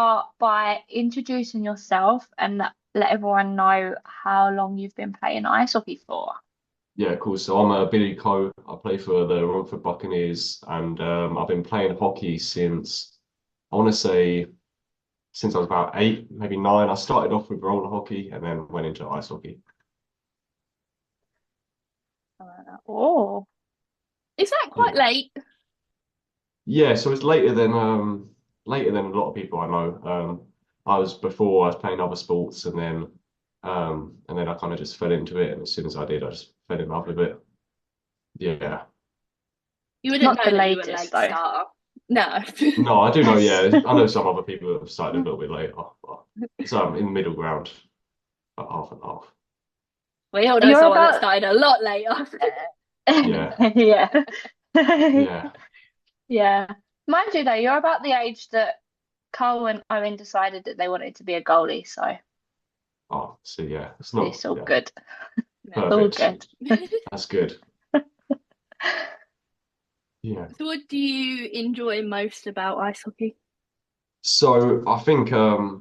Start by introducing yourself and let everyone know how long you've been playing ice hockey for. Yeah, cool. So I'm a Billie Co. I play for the Romford Buccaneers, and I've been playing hockey since I want to say since I was about 8, maybe 9. I started off with roller hockey and then went into ice hockey. Oh, Is that quite Yeah, late? yeah. So it's later than a lot of people I know. I was playing other sports, and then I kind of just fell into it, and as soon as I did, I just fell in love with it. Yeah. You wouldn't not the know that you were a latest late though. starter. No. No, I do know. Yeah, I know some other people have started a little bit later, but so I'm in the middle ground, about half and half. We all know You're someone that about started a lot later. Yeah, yeah. yeah. Yeah. Mind you though, you're about the age that Cole and Owen decided that they wanted to be a goalie, so Oh, so yeah, it's not. it's all Yeah, good. No. All perfect. good. That's good. Yeah. So what do you enjoy most about ice hockey? So I think I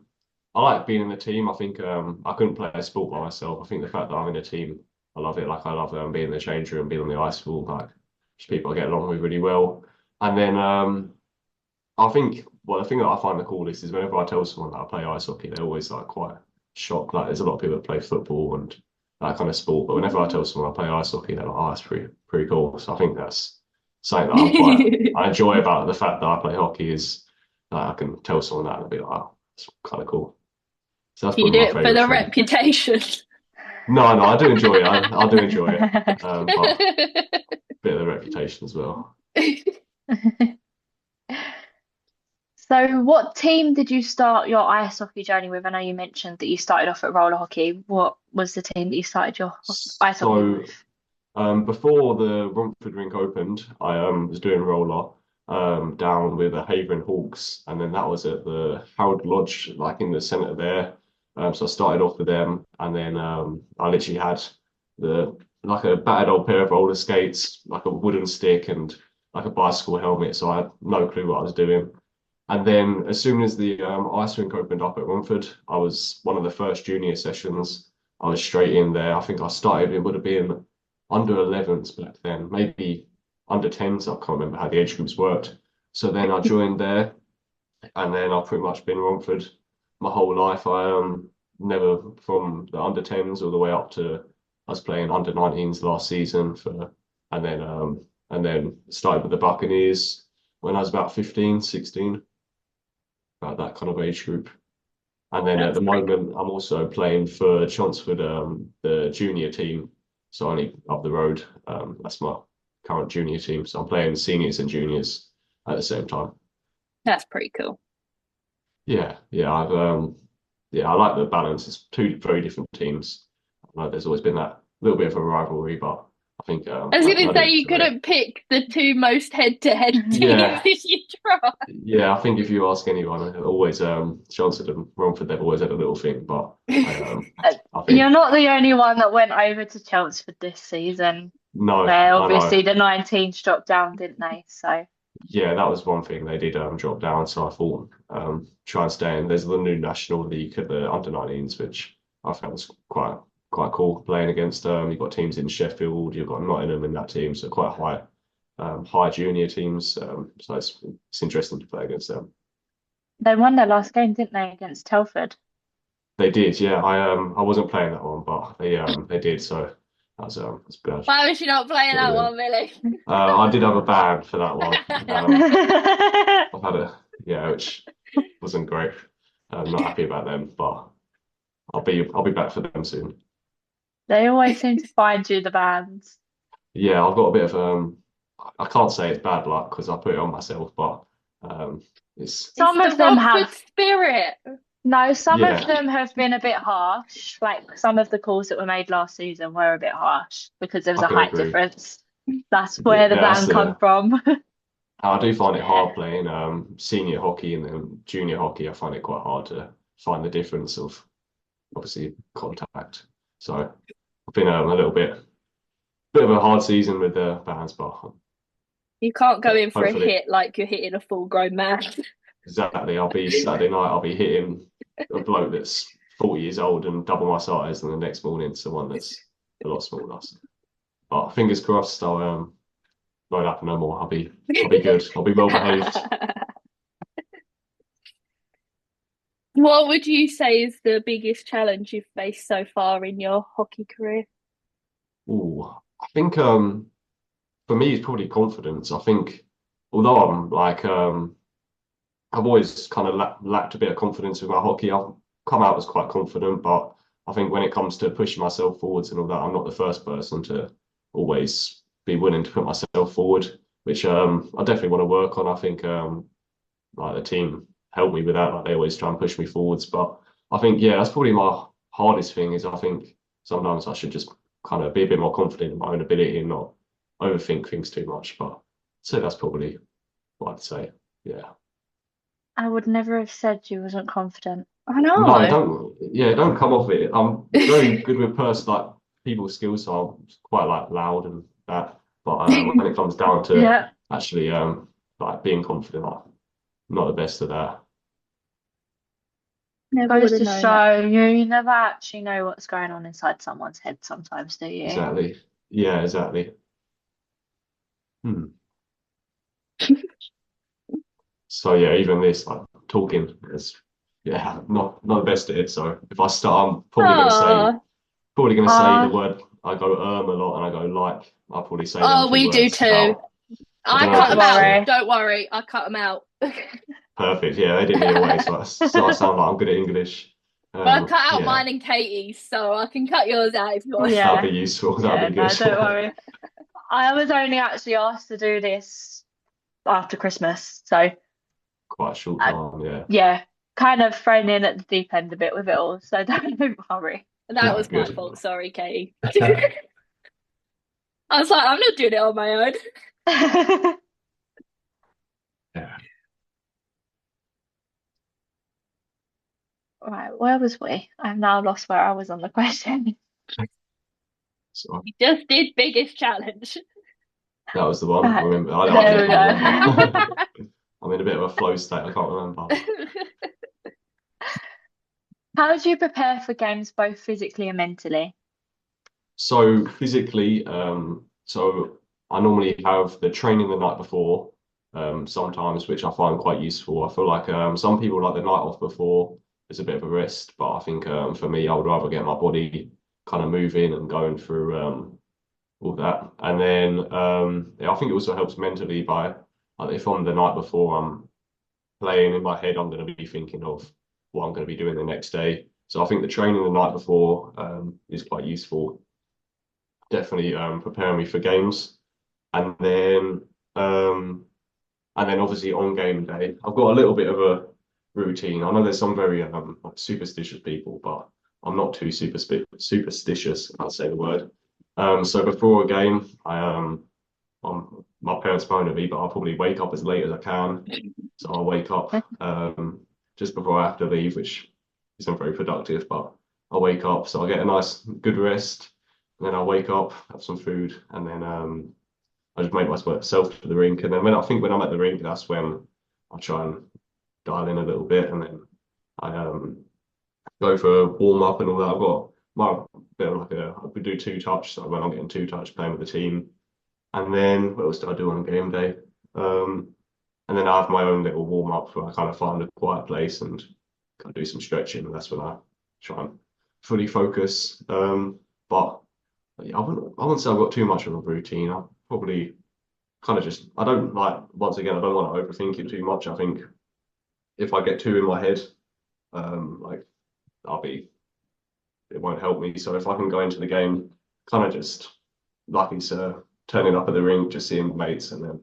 like being in the team. I think I couldn't play a sport by myself. I think the fact that I'm in a team, I love it. Like I love being in the change room, being on the ice pool, like just people I get along with really well. And then I think well, the thing that I find the coolest is whenever I tell someone that I play ice hockey, they're always like quite shocked. Like there's a lot of people that play football and that kind of sport, but whenever I tell someone I play ice hockey, they're like, "Oh, that's pretty cool." So I think that's something that I enjoy about the fact that I play hockey is that I can tell someone that and be like, "Oh, it's kind of cool." So that's Do you probably do my it for favorite the thing. reputation? No, I do enjoy it. I do enjoy it, but a bit of the reputation as well. So, what team did you start your ice hockey journey with? I know you mentioned that you started off at roller hockey. What was the team that you started your ice hockey with? So before the Romford rink opened, I was doing roller down with the Havering Hawks, and then that was at the Howard Lodge, like in the centre there. So I started off with them, and then I literally had the like a battered old pair of roller skates, like a wooden stick, and like a bicycle helmet. So I had no clue what I was doing. And then as soon as the ice rink opened up at Romford, I was one of the first junior sessions. I was straight in there. I think I started, it would have been under 11s back then, maybe under 10s. I can't remember how the age groups worked. So then I joined there, and then I've pretty much been Romford my whole life. I never from the under 10s all the way up to I was playing under 19s last season for, and then started with the Buccaneers when I was about 15, 16, about that kind of age group. And then at That's the pretty cool. moment, I'm also playing for Chelmsford, the junior team. So only up the road. That's my current junior team. So I'm playing seniors and juniors at the same time. That's pretty cool. Yeah, I like the balance. It's two very different teams. I know there's always been that little bit of a rivalry, but I think I was going I to do say you enjoy it. couldn't pick the two most head-to-head teams Yeah, if you try. yeah. I think if you ask anyone, always Chelmsford and Romford, they've always had a little thing, but I Uh, I You're think not the only one that went over to Chelmsford this season, no, where I know. obviously the 19s dropped down, didn't they? So, Yeah, that was one thing they did drop down. So I thought try and stay in. There's the new National League at the under 19s, which I found was quite cool playing against. You've got teams in Sheffield, you've got Nottingham in that team, so quite high junior teams. So it's interesting to play against them. they won their last game, didn't they, against Telford? They did, yeah. I wasn't playing that one, but they did. So that's good. Why was she not playing Good of that them. one, Billy? I did have a ban for that one. I've had a yeah, which wasn't great. I'm not happy about them, but I'll be back for them soon. They always seem to find you the bands. Yeah, I've got a bit of I can't say it's bad luck because I put it on myself, but um it's It's Some the of them Romford have. spirit. No, some of yeah, them have been a bit harsh. Like some of the calls that were made last season were a bit harsh because there was I a can height agree. difference. That's Yeah, where the that's ban come the from. I do find it hard playing senior hockey and then junior hockey. I find it quite hard to find the difference of obviously contact. So I've been a little bit of a hard season with the bands, but You can't go in for a hopefully hit like you're hitting a full grown man. exactly. I'll be Saturday night. I'll be hitting a bloke that's 40 years old and double my size, and the next morning someone that's a lot smaller. So, but fingers crossed. I'll won't happen no more. I'll be good. I'll be well behaved. What would you say is the biggest challenge you've faced so far in your hockey career? Ooh, I think for me it's probably confidence. I think although I'm like I've always kind of lacked a bit of confidence with my hockey. I've come out as quite confident, but I think when it comes to pushing myself forwards and all that, I'm not the first person to always be willing to put myself forward, which I definitely want to work on. I think like the team help me with that. Like they always try and push me forwards. But I think yeah, that's probably my hardest thing is I think sometimes I should just kind of be a bit more confident in my own ability and not overthink things too much. But I'd say that's probably what I'd say. Yeah. I would never have said you wasn't confident. I No, know. don't come off it. I'm very good with like people's skills, so I'm quite like loud and that. But when it comes down to Yeah. actually like being confident, I'm not the best at that. Never would Goes have to known that. show you never actually know what's going on inside someone's head sometimes, do you? Exactly. Yeah, exactly. Hmm. So yeah, even this like talking is yeah, not the best at it. So if I start, I'm Oh, probably gonna say the Ah, word I go a lot and I go like. I'll probably say them oh, two we do words too. about. I I don't know if cut them don't it's out. worry. Don't worry, I cut them out. perfect. Yeah, they did me away, so I sound like I'm good at English. I cut out Yeah, mine and Katie's, so I can cut yours out if you want. that'd be Yeah. useful. That'd Yeah, be no, good. don't worry. I was only actually asked to do this after Christmas, so Quite a short I, time. Yeah, yeah, kind of thrown in at the deep end a bit with it all. So don't worry. That no, was my good. fault. Sorry, Katie. I was like, I'm not doing it on my own. Yeah. Right, where was we? I've now lost where I was on the question. So You just did biggest challenge. that was the one. I Right, remember. I there didn't we even go. remember. I'm in a bit of a flow state. I can't remember. How do you prepare for games both physically and mentally? So physically, so I normally have the training the night before, sometimes, which I find quite useful. I feel like some people like the night off before is a bit of a rest, but I think for me, I would rather get my body kind of moving and going through all that. And then yeah, I think it also helps mentally by like if on the night before I'm playing in my head, I'm going to be thinking of what I'm going to be doing the next day. So I think the training the night before is quite useful definitely preparing me for games. And then obviously on game day, I've got a little bit of a routine. I know there's some very like superstitious people, but I'm not too superstitious, if I say the word. So before a game, my parents moan at me, but I'll probably wake up as late as I can. So I'll wake up just before I have to leave, which isn't very productive, but I'll wake up. So I'll get a nice good rest. And then I'll wake up, have some food, and then I just make myself to the rink. And then when I'm at the rink, that's when I try and dial in a little bit, and then I go for a warm up and all that. I've got my bit of like I could do two touch, so when I'm getting two touch playing with the team. And then what else do I do on game day? Um, and then I have my own little warm up where I kind of find a quiet place and kind of do some stretching. And that's when I try and fully focus. But yeah, I wouldn't say I've got too much of a routine. I probably kind of just, I don't like, once again, I don't want to overthink it too much. I think if I get too in my head, like I'll be, it won't help me. So if I can go into the game, kind of just, like it's turning up at the rink, just seeing mates, and then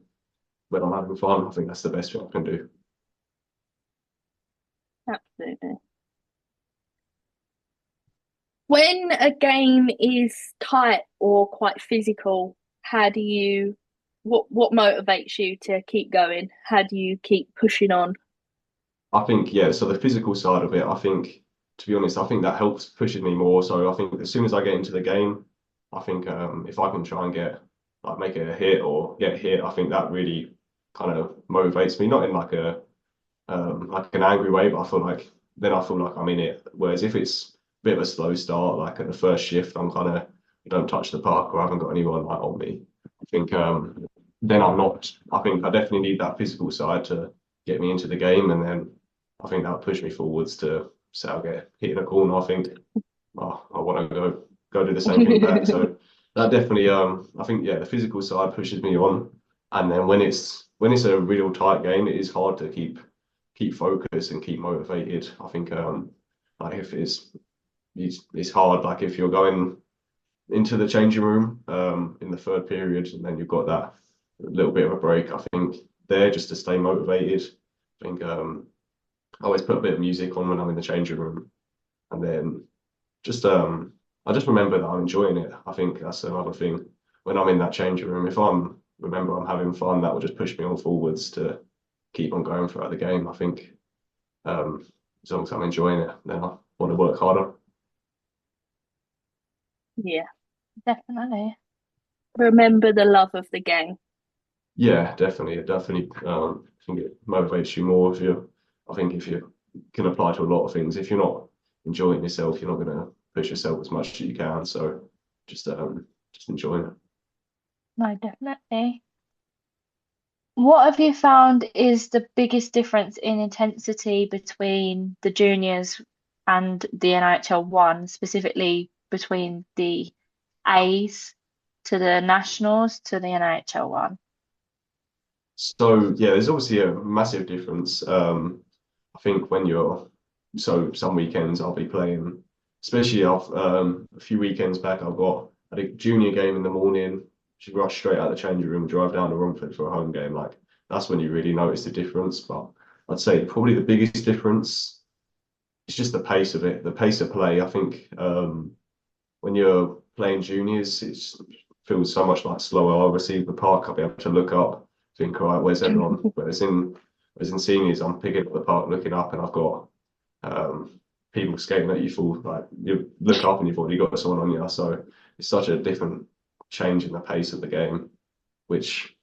when I'm having fun, I think that's the best thing I can do. Absolutely. When a game is tight or quite physical, how do you what motivates you to keep going? How do you keep pushing on? I think, yeah, so the physical side of it, I think, to be honest, I think that helps pushes me more. So I think as soon as I get into the game, I think if I can try and make it a hit or get hit, I think that really kind of motivates me, not in like a like an angry way, but I feel like I'm in it. Whereas if it's a bit of a slow start, like at the first shift, I'm kind of don't touch the park or I haven't got anyone like on me. I think then I'm not. I think I definitely need that physical side to get me into the game, and then I think that'll push me forwards to say I'll get hit in a corner. I think oh, I want to go do the same thing back. So that definitely I think yeah the physical side pushes me on, and then when it's a real tight game, it is hard to keep focused and keep motivated. I think like if it's hard like if you're going into the changing room in the third period and then you've got that little bit of a break. I think there just to stay motivated. I think I always put a bit of music on when I'm in the changing room and then just I just remember that I'm enjoying it. I think that's another thing. When I'm in that changing room, if I'm remember I'm having fun, that will just push me on forwards to keep on going throughout the game. I think um, as long as I'm enjoying it, then I want to work harder. Yeah. Definitely. Remember the love of the game. Yeah, definitely, definitely. I think it motivates you more if you. I think if you can apply to a lot of things. If you're not enjoying yourself, you're not going to push yourself as much as you can. So just enjoying it. No, definitely. What have you found is the biggest difference in intensity between the juniors and the NHL one, specifically between the A's to the Nationals to the NHL one? So yeah, there's obviously a massive difference. I think when you're so some weekends I'll be playing, especially off a few weekends back I've got a junior game in the morning, should rush straight out of the changing room, drive down to Romford for a home game. Like that's when you really notice the difference. But I'd say probably the biggest difference is just the pace of it, the pace of play. I think when you're playing juniors, it feels so much like slower. I'll receive the park, I'll be able to look up, think, all right, where's everyone? Whereas in seniors, I'm picking up the park, looking up, and I've got people skating at you full. Like you look up and you've already got someone on you. So it's such a different change in the pace of the game, which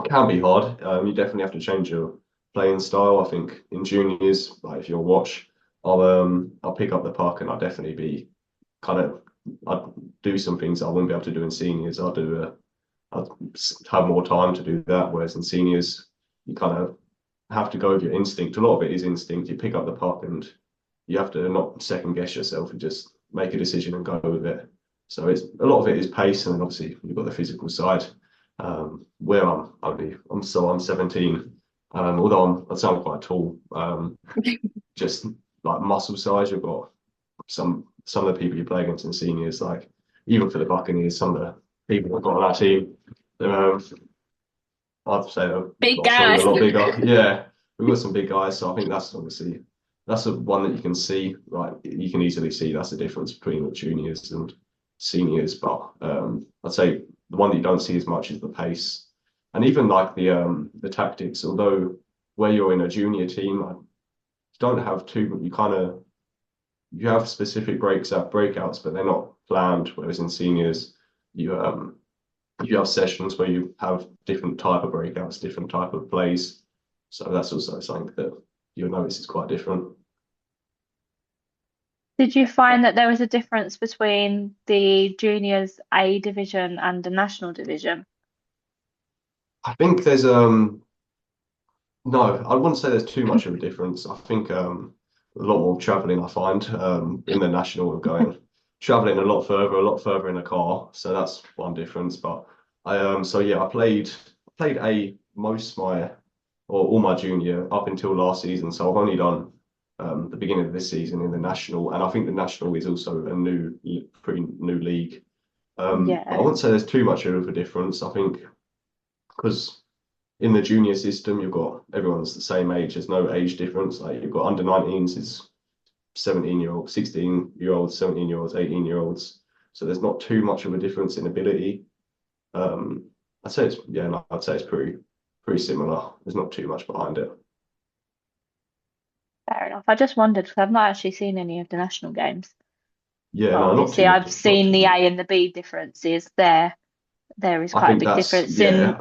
can be hard. You definitely have to change your playing style. I think in juniors, like if you'll watch, I'll pick up the puck and I'll definitely be kind of I'd do some things I wouldn't be able to do in seniors. I'd have more time to do that. Whereas in seniors, you kind of have to go with your instinct. A lot of it is instinct. You pick up the puck and you have to not second guess yourself and just make a decision and go with it. So it's a lot of it is pace, and then obviously you've got the physical side. Where I'm 17. Although I sound quite tall. Just like muscle size, you've got some of the people you play against in seniors, like even for the Buccaneers, some of the people we've got on our team, they're, I'd say they're a Big lot stronger, guy. a lot bigger. Yeah, we've got some big guys, so I think that's obviously that's the one that you can see. Like you can easily see that's the difference between the juniors and seniors. But I'd say the one that you don't see as much is the pace, and even like the tactics. Although where you're in a junior team, you don't have too. You have specific breakouts, but they're not planned. Whereas in seniors, you you have sessions where you have different type of breakouts, different type of plays. So that's also something that you'll notice is quite different. Did you find that there was a difference between the juniors A division and the national division? I think there's no, I wouldn't say there's too much of a difference. I think a lot more traveling I find in the national of going traveling a lot further in a car. So that's one difference. But so yeah, I played a most my or all my junior up until last season. So I've only done the beginning of this season in the national, and I think the national is also a pretty new league. But I Yeah, wouldn't say there's too much of a difference. I think because in the junior system, you've got everyone's the same age. There's no age difference. Like you've got under 19s is 17-year-olds, 16-year-olds, 17-year-olds, 18-year-olds. So there's not too much of a difference in ability. Um, I'd say it's yeah, no, I'd say it's pretty similar. There's not too much behind it. fair enough. I just wondered because I've not actually seen any of the national games. Yeah, But no, not obviously too I've much, not seen too the much. A and the B differences there. There is I quite a think big that's difference in yeah,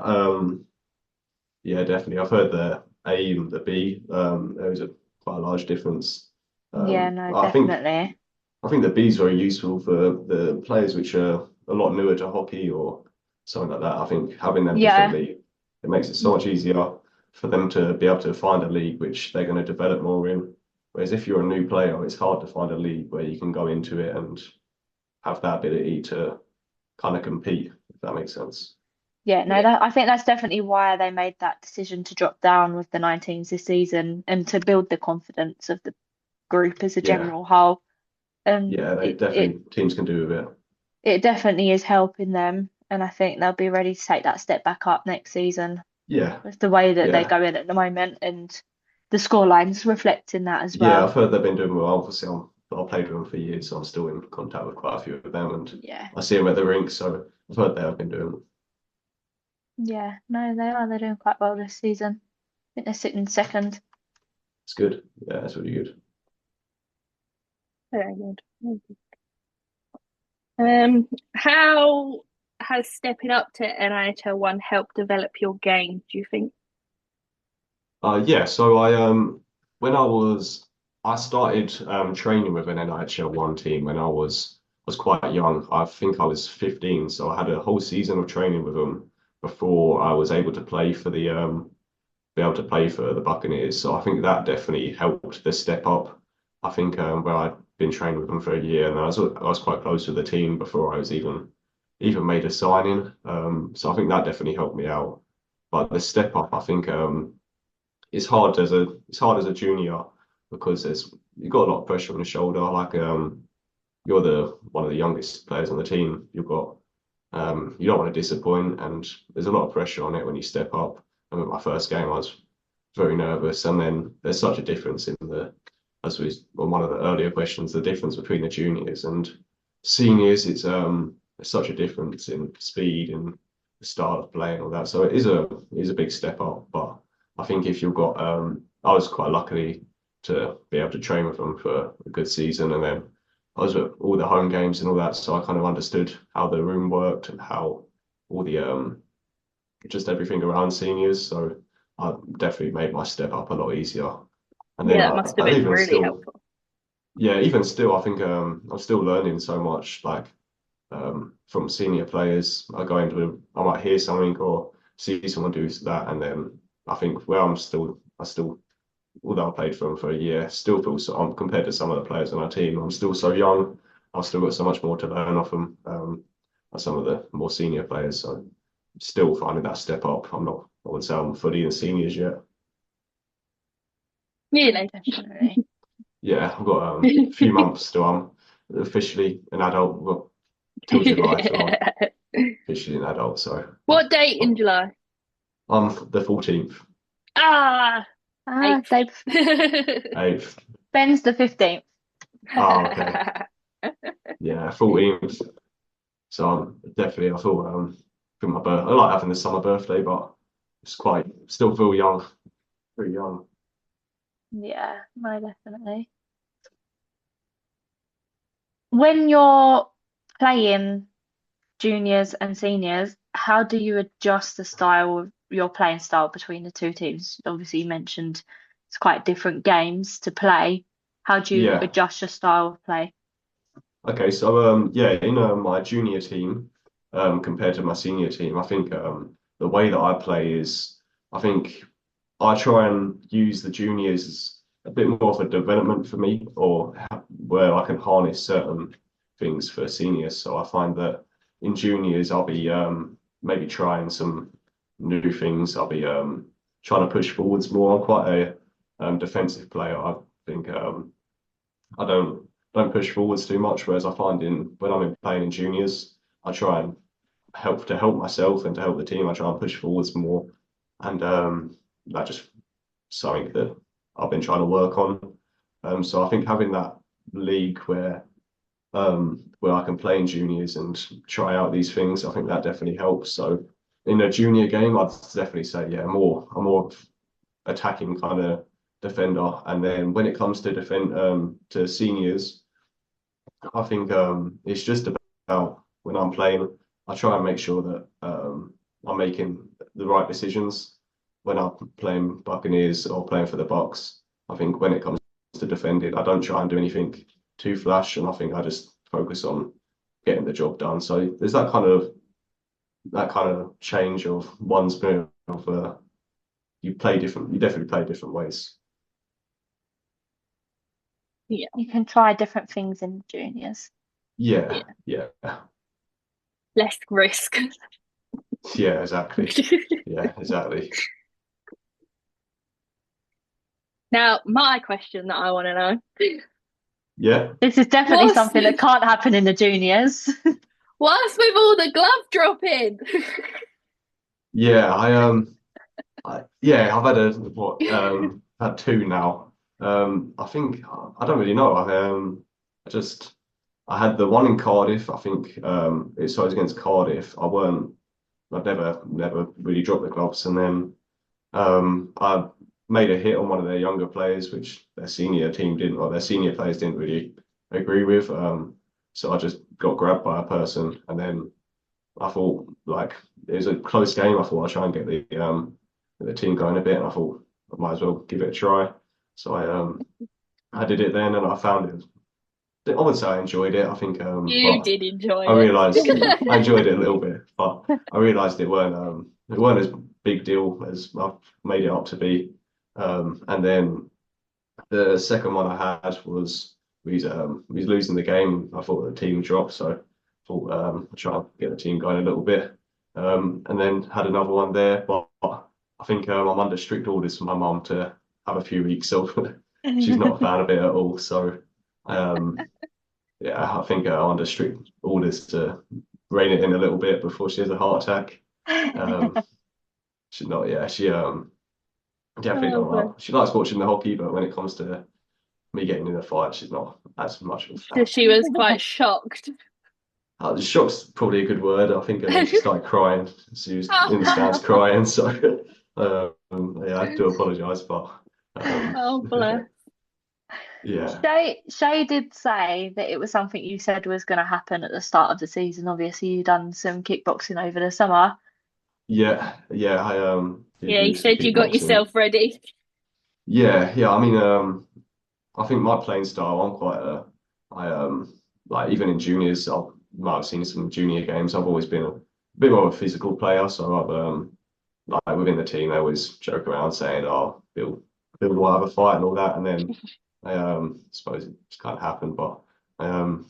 yeah, definitely. I've heard there. A and the B. There was a quite a large difference. Yeah, no, I think definitely. I think the B is very useful for the players which are a lot newer to hockey or something like that. I think having them Yeah. differently, it makes it so much easier for them to be able to find a league which they're going to develop more in. Whereas if you're a new player, it's hard to find a league where you can go into it and have that ability to kind of compete, if that makes sense. Yeah, no, Yeah. I think that's definitely why they made that decision to drop down with the 19s this season and to build the confidence of the group as a Yeah, general whole. And yeah, they definitely teams can do with it. it definitely is helping them, and I think they'll be ready to take that step back up next season Yeah, with the way that they're yeah, going at the moment, and the scoreline's reflecting that as yeah. well. I've heard they've been doing well. Obviously, I've played with them for years, so I'm still in contact with quite a few of them, and Yeah, I see them at the rink. So I've heard they have been doing. yeah, no, they are. They're doing quite well this season. I think they're sitting second. It's good. Yeah, it's really good. Very good. How has stepping up to NHL one helped develop your game, do you think? Yeah. So when I started training with an NHL one team when I was quite young. I think I was 15, so I had a whole season of training with them before I was able to play for the be able to play for the Buccaneers. So I think that definitely helped the step up. I think where I'd been training with them for a year, and I was quite close with the team before I was even made a signing. So I think that definitely helped me out. But the step up, I think it's hard as a junior because there's you've got a lot of pressure on your shoulder. Like you're the one of the youngest players on the team. You don't want to disappoint, and there's a lot of pressure on it when you step up. I mean, my first game, I was very nervous, and then there's such a difference in as was on one of the earlier questions, the difference between the juniors and seniors. It's such a difference in speed and the style of play and all that. So it is a big step up, but I think if you've got, I was quite lucky to be able to train with them for a good season, and then I was at all the home games and all that, so I kind of understood how the room worked and how all the just everything around seniors. So I definitely made my step up a lot easier. And then Yeah, that must have I been even really still, helpful. yeah, even still, I think I'm still learning so much. Like from senior players, I might hear something or see someone do that, and then I think where I still, although I played for them for a year, still feel so. Compared to some of the players on our team, I'm still so young. I've still got so much more to learn off them. As some of the more senior players, so I'm still finding that step up. I wouldn't say I'm fully in seniors yet. No, Really? definitely. Yeah, I've got a few months till I'm officially an adult. Well, till July till I'm officially an adult. So What date in I'm, July? I'm the 14th, Ah, Ah, 8th. they 8th. Ben's the 15th. Oh, okay. Yeah, 14th. So I'm definitely, I thought, for my birth, I like having the summer birthday, but still feel young, pretty young. Yeah, no, definitely. When you're playing juniors and seniors, how do you adjust the style of your playing style between the two teams? Obviously, you mentioned it's quite different games to play. How do you Yeah. adjust your style of play? Okay. So yeah, in my junior team, compared to my senior team, I think the way that I play is, I think I try and use the juniors as a bit more of a development for me, or where I can harness certain things for seniors. So I find that in juniors, I'll be maybe trying some new things. I'll be trying to push forwards more. I'm quite a defensive player. I think I don't push forwards too much. Whereas I find when I'm playing in juniors, I try and help myself and to help the team. I try and push forwards more, and that just something that I've been trying to work on. So I think having that league where I can play in juniors and try out these things, I think that definitely helps. So in a junior game, I'd definitely say, yeah, I'm more attacking kind of defender. And then when it comes to defend to seniors, I think it's just about when I'm playing, I try and make sure that I'm making the right decisions. when I'm playing Buccaneers or playing for the Bucks, I think when it comes to defending, I don't try and do anything too flash, and I think I just focus on getting the job done. So there's that kind of change of one spirit of you play different. You definitely play different ways. Yeah, You can try different things in juniors. Yeah, yeah. yeah, Less risk. yeah, exactly. Yeah, exactly. Now, my question that I want to know. Yeah, This is definitely What's something that can't happen in the juniors. what's with all the glove dropping? yeah. I've had had two now. I think I don't really know. I just I had the one in Cardiff. I think so it was against Cardiff. I'd never really dropped the gloves, and then I made a hit on one of their younger players, which their senior team didn't, or their senior players didn't really agree with. So I just got grabbed by a person, and then I thought like it was a close game. I thought I'd try and get the team going a bit, and I thought I might as well give it a try. So I did it then, and I found it. I would say I enjoyed it. I think, You but did enjoy I it. realised I enjoyed it a little bit, but I realised it weren't as big deal as I made it up to be. And then the second one I had was we was losing the game. I thought the team dropped, so I thought I'd try and get the team going a little bit. And then had another one there, but I think I'm under strict orders from my mum to have a few weeks off. She's not a fan of it at all, so um, yeah, I think I'm under strict orders to rein it in a little bit before she has a heart attack. Um, she's not, yeah, she definitely Oh, don't bless. like. She likes watching the hockey, but when it comes to me getting in a fight, she's not as much of a So fan. she was quite shocked. The shock's probably a good word. I think she started crying. She was in the stands Oh, crying, so yeah, I do apologise, but um, oh, bless. yeah, Shay did say that it was something you said was going to happen at the start of the season. Obviously, you done some kickboxing over the summer. yeah. I did Yeah, you do some said you got kickboxing. yourself ready. Yeah. I mean, I think my playing style, I like even in juniors, I might have seen some junior games. I've always been a bit more of a physical player, so I've like within the team, they always joke around saying, "Oh, Bill will have a fight and all that," and then I suppose it just kind of happened, but um,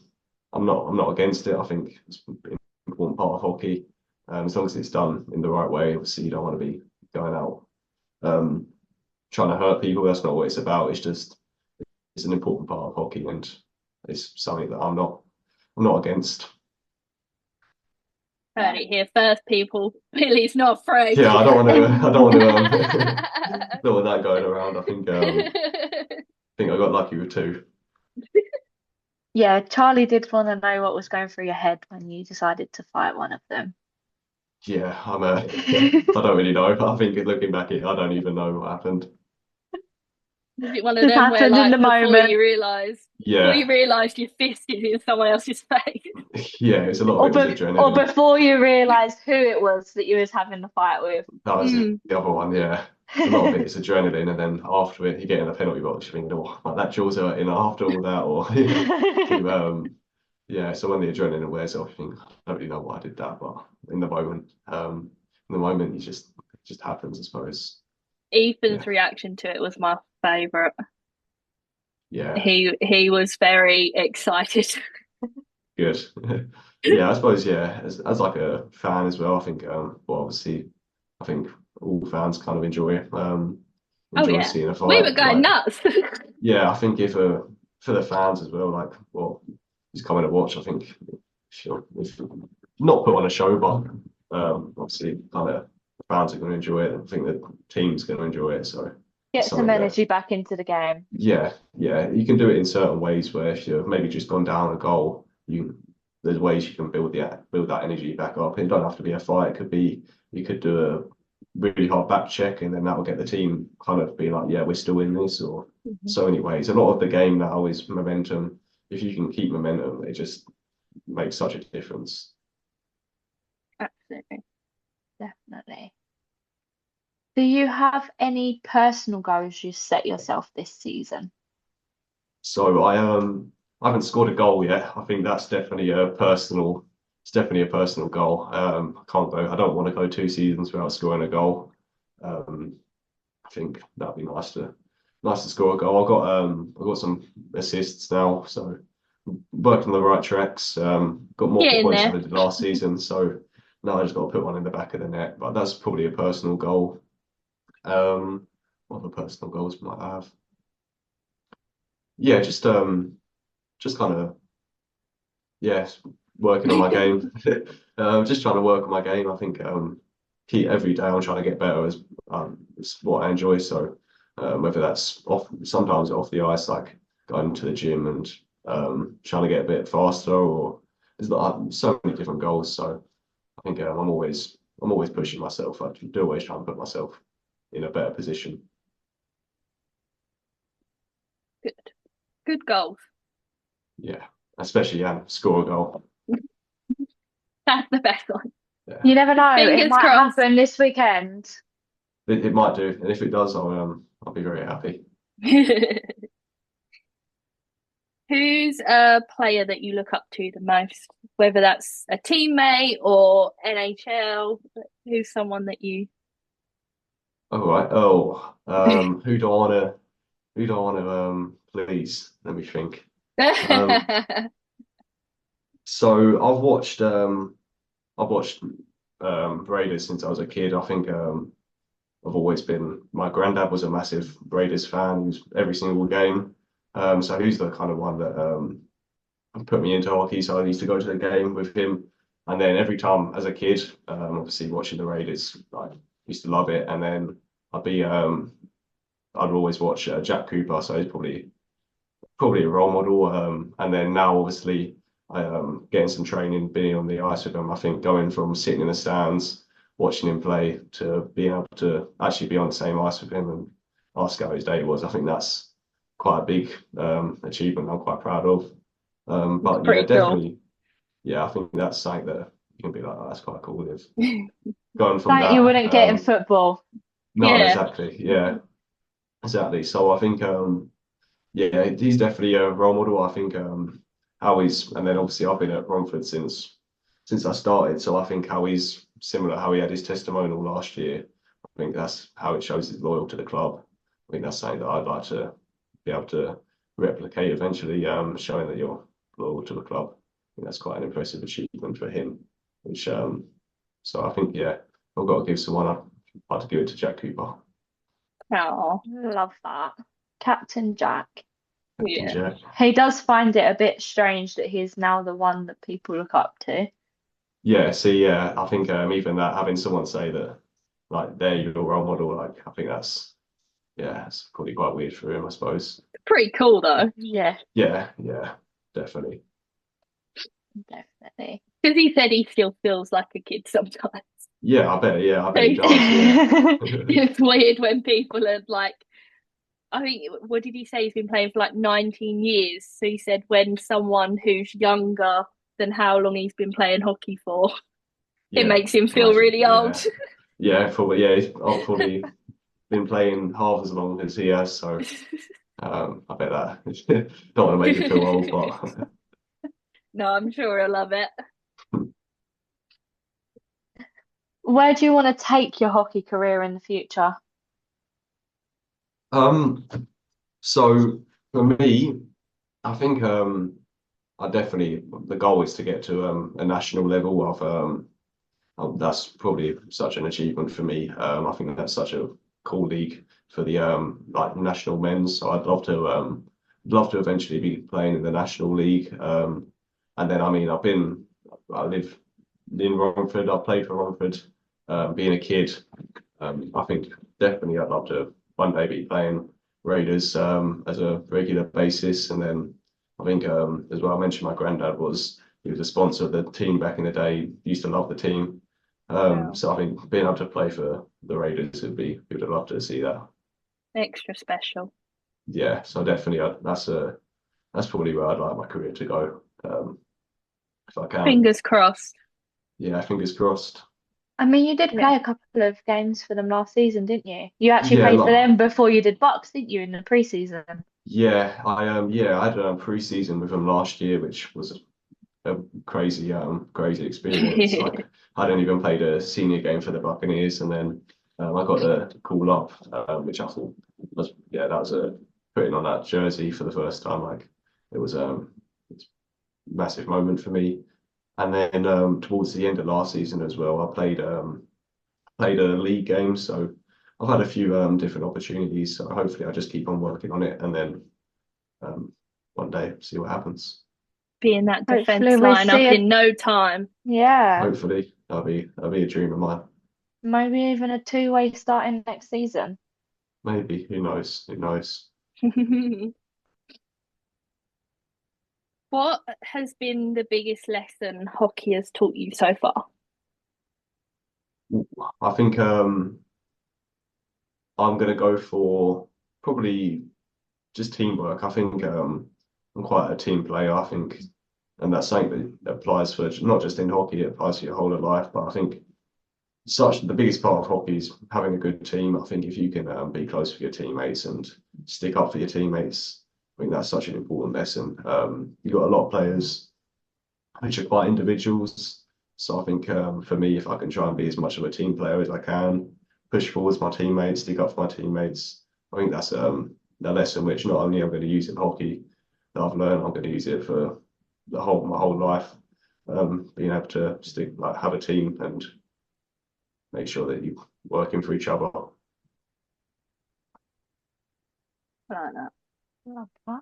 I'm not against it. I think it's an important part of hockey, as long as it's done in the right way. Obviously, you don't want to be going out um, trying to hurt people. That's not what it's about. It's an important part of hockey, and it's something that I'm not against. Heard it here first, people. Billy's not afraid. Yeah, I don't want to. I don't want to. Don't want that going around. I think I got lucky with two. Yeah, Charlie did want to know what was going through your head when you decided to fight one of them. Yeah, I don't really know. I think looking back at it, I don't even know what happened. Was it one of Just them where, happened in the like, moment. before you Yeah, realised your fist is in someone else's face? yeah. It's a lot of Or, it was or adrenaline. before you realised who it was that you was having the fight with. That was the Mm. other one. Yeah, a lot of it is adrenaline, and then after it, you get in the penalty box, you think, "Oh, like that jaw's hurting after all that," or yeah. So, yeah. So when the adrenaline wears off, you think, "I don't really know why I did that," but in the moment, it just happens, I suppose. Ethan's Yeah, reaction to it was my favourite. yeah. He was very excited. Good. Yeah, I suppose, yeah, as like a fan as well, I think well obviously I think all fans kind of Oh enjoy yeah, seeing a we were fight. going Like nuts. yeah, I think if for the fans as well, like well just coming to watch, I think if not put on a show, but obviously kind of fans are going to enjoy it. I think the team's going to enjoy it. So it's Get some something that energy back into the game. yeah, you can do it in certain ways where if you've maybe just gone down a goal, there's ways you can build that energy back up. It don't have to be a fight. It could be you could do a really hard back check, and then that will get the team kind of be like, yeah, we're still in this. Or Mhm. so many ways. A lot of the game now is momentum. If you can keep momentum, it just makes such a difference. Absolutely. Definitely. Do you have any personal goals you set yourself this season? So I haven't scored a goal yet. I think that's definitely a personal. It's definitely a personal goal. I can't go. I don't want to go 2 seasons without scoring a goal. Um, I think that'd be nice to score a goal. I've got some assists now, so working the right tracks. Got more Get in points than there. I did last season, so now I just got to put one in the back of the net. But that's probably a personal goal. What other personal goals might I have? Yeah, just kind of yeah, working on my game. Just trying to work on my game. I think keep every day I'm trying to get better as it's what I enjoy. So whether that's off sometimes off the ice, like going to the gym and trying to get a bit faster, or there's not so many different goals. So I think I'm always pushing myself. I do always try and put myself in a better position. Good. Good goals. Yeah, especially score a goal. That's the best one. Yeah, You never know, it Fingers might crossed. happen this weekend. it might do, and if it does, I'll be very happy. Who's a player that you look up to the most? Whether that's a teammate or NHL, who's someone that you All right. Oh, who do I wanna please? Let me think. Um, so I've watched Raiders since I was a kid. I think I've always been my granddad was a massive Raiders fan. He was every single game. So he's the kind of one that put me into hockey. So I used to go to the game with him. And then every time as a kid, obviously watching the Raiders, I used to love it. And then I'd be I'd always watch Jack Cooper, so he's probably a role model. And then now, obviously, I getting some training, being on the ice with him. I think going from sitting in the stands, watching him play, to being able to actually be on the same ice with him and ask how his day was. I think that's quite a big achievement. I'm quite proud of. it's But yeah, pretty cool. definitely, yeah, I think that's something that you can be like, oh, that's quite cool. With going from Something you that, wouldn't get in football. no, Yeah. exactly, yeah, exactly. So I think yeah, he's definitely a role model. I think how he's, and then obviously I've been at Romford since I started, so I think how he's similar, how he had his testimonial last year. I think that's how it shows he's loyal to the club. I think that's something that I'd like to be able to replicate eventually, showing that you're loyal to the club. I think that's quite an impressive achievement for him. Which so I think yeah, I've got to give someone. I'd like to give it to Jack Cooper, Oh, Love that. Captain Jack. Captain yeah. Jack. He does find it a bit strange that he's now the one that people look up to. Yeah, see, yeah, I think even that having someone say that like they're your role model, like I think that's yeah, it's probably quite weird for him, I suppose. Pretty cool though. Yeah, Yeah, yeah, definitely. definitely. Because he said he still feels like a kid sometimes. Yeah, I bet. Yeah, I So bet he does. Yeah, it's weird when people are like, I think, what did he say? He's been playing for like 19 years. So he said when someone who's younger than how long he's been playing hockey for, it yeah. makes him feel Imagine. really old. Yeah, yeah. Probably. Yeah, I've probably been playing half as long as he has. So I bet that don't want to make him feel old, but No, I'm sure he'll love it. Where do you want to take your hockey career in the future? um. So for me, I think I definitely the goal is to get to a national level of that's probably such an achievement for me. I think that's such a cool league for the like national men's. So love to eventually be playing in the national league. And then I mean I live in Romford. I played for Romford. Being a kid, I think definitely I'd love to one day be playing Raiders as a regular basis. And then I think as well I mentioned my granddad was he was a sponsor of the team back in the day. He used to love the team. Oh, So I think being able to play for the Raiders would have loved to see that. extra special. Yeah, so definitely that's probably where I'd like my career to go if I can. Fingers crossed. Yeah, fingers crossed. I mean, you did Yeah. play a couple of games for them last season, didn't you? You actually Yeah, played for like them before you did Bucks, didn't you, in the preseason? yeah, I had a pre-season with them last year, which was a crazy experience. Like I hadn't even played a senior game for the Buccaneers, and then I got the call up, which I thought was yeah, that was a putting on that jersey for the first time. Like it was it's a massive moment for me. And then towards the end of last season as well, I played a league game, so I've had a few different opportunities. So hopefully, I just keep on working on it, and then um, one day see what happens. Being that Hopefully defense we line see up a, in no time. yeah, Hopefully, that'll be a dream of mine. maybe even a two-way starting next season. Maybe. Who knows? Who knows? What has been the biggest lesson hockey has taught you so far? I think I'm gonna go for probably just teamwork. I think I'm quite a team player. I think, and that's something that applies for not just in hockey, it applies for your whole of life. But I think such the biggest part of hockey is having a good team. I think if you can be close with your teammates and stick up for your teammates, I think that's such an important lesson. You've got a lot of players which are quite individuals. So I think for me, if I can try and be as much of a team player as I can, push forwards my teammates, stick up for my teammates, I think that's a lesson which not only I'm going to use in hockey that I've learned, I'm going to use it for my whole life. Being able to stick like have a team and make sure that you're working for each other. I like that. Love that.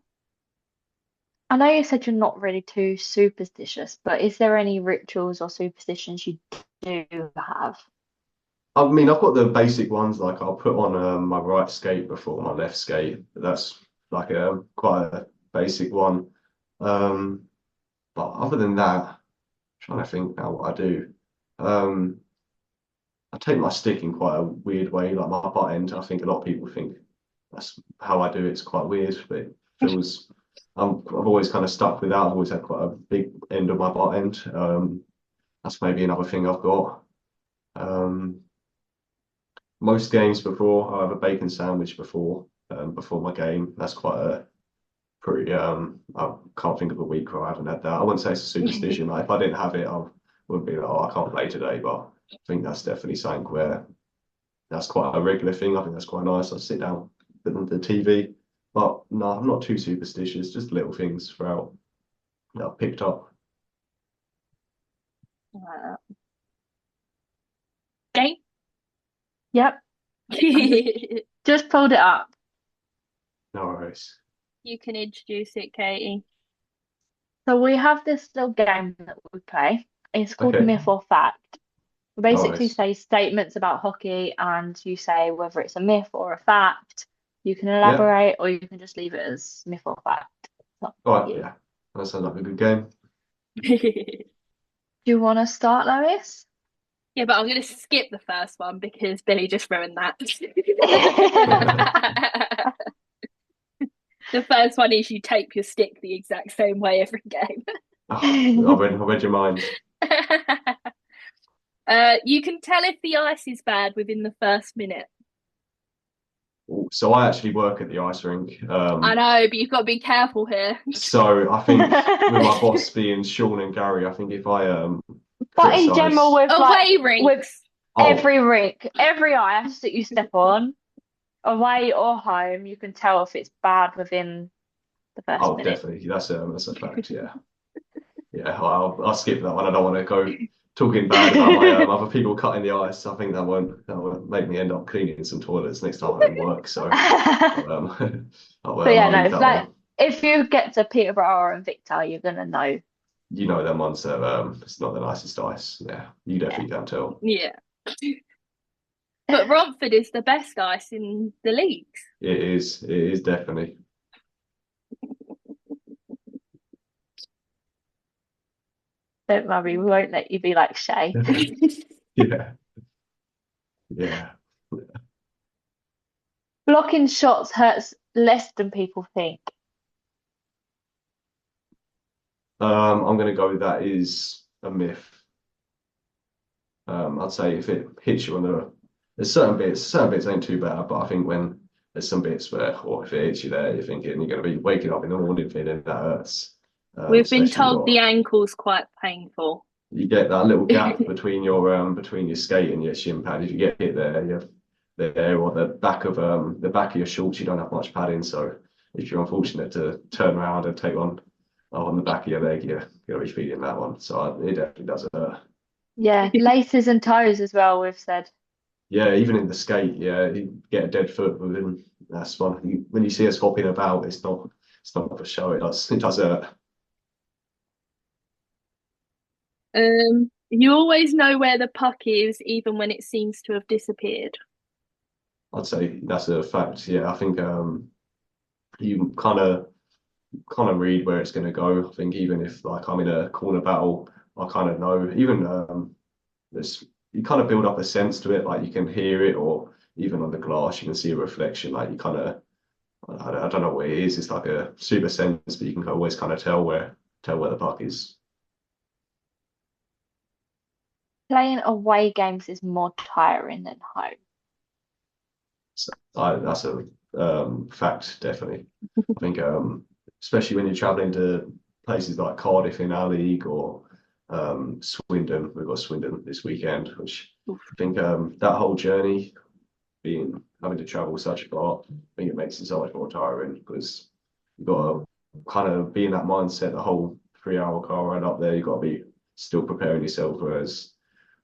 I know you said you're not really too superstitious, but is there any rituals or superstitions you do have? I mean, I've got the basic ones like I'll put on my right skate before my left skate. That's like a quite a basic one. Um, but other than that, I'm trying to think now what I do. Um, I take my stick in quite a weird way, like my butt end. I think a lot of people think that's how I do it. It's quite weird, but it feels I've always kind of stuck with that. I've always had quite a big end of my butt end. That's maybe another thing I've got. Um, most games before I have a bacon sandwich before my game. That's quite a pretty I can't think of a week where I haven't had that. I wouldn't say it's a superstition. Like if I didn't have it, I wouldn't be like, oh, I can't play today. But I think that's definitely something where that's quite a regular thing. I think that's quite nice. I sit down with the TV. But no, I'm not too superstitious, just little things throughout that I've picked up. I like that. Game? Yep, I'm just pulled it up. No worries. You can introduce it, Katie. So we have this little game that we play. It's called Okay, Myth or Fact. We basically nice. say statements about hockey, and you say whether it's a myth or a fact. You can Yeah. elaborate, or you can just leave it as myth or fact. It's up All to right, you. yeah. That sounds like a good game. Do you want to start, Lois? Yeah, but I'm going to skip the first one because Billy just ruined that. The first one is you tape your stick the exact same way every game. Oh, I read your mind. You can tell if the ice is bad within the first minute. So I actually work at the ice rink. I know, but you've got to be careful here. So I think with my boss being Sean and Gary, I think if I But in general, criticize, Away with rinks. oh every rink, every ice that you step on, away or home, you can tell if it's bad within the first oh minute. definitely that's a fact. Yeah, yeah. I'll skip that one. I don't want to go talking bad about my other people cutting the ice. I think that won't make me end up cleaning some toilets next time I'm in work. So So yeah, I'll no, leave it's that like one. if you get to Peterborough and Victor, you're gonna know. You know them ones that it's not the nicest ice. Yeah, you Yeah. definitely can tell. Yeah. But Romford is the best ice in the leagues. It is. It is definitely. Don't worry, we won't let you be like Shay. Yeah. Yeah. Blocking shots hurts less than people think. I'm gonna go with that is a myth. I'd say if it hits you on there's certain bits ain't too bad, but I think when there's some bits where, or if it hits you there, you're thinking you're going to be waking up in the morning feeling that hurts. We've been Especially told the ankle's quite painful. you get that little gap between your skate and your shin pad. If you get hit there, you're there, or the back of your shorts, you don't have much padding. So if you're unfortunate to turn around and take one on the back of your leg, you're gonna be feeling that one. So it definitely does hurt. Yeah, laces and toes as well, we've said. Yeah, even in the skate, yeah, you get a dead foot within. That's one. When you see us hopping about, it's not for show. It does hurt. You always know where the puck is, even when it seems to have disappeared. I'd say that's a fact. Yeah, I think you kind of read where it's going to go. I think even if like I'm in a corner battle, I kind of know. Even there's you kind of build up a sense to it, like you can hear it, or even on the glass you can see a reflection. Like you kind of, I don't know what it is. It's like a super sense, but you can always kind of tell where the puck is. Playing away games is more tiring than home. So that's a fact, definitely. I think especially when you're traveling to places like Cardiff in our league or Swindon. We've got Swindon this weekend, which I think that whole journey being having to travel such far, I think it makes it so much more tiring because you've got to kind of be in that mindset the whole 3 hour car ride up there. You've got to be still preparing yourself. Whereas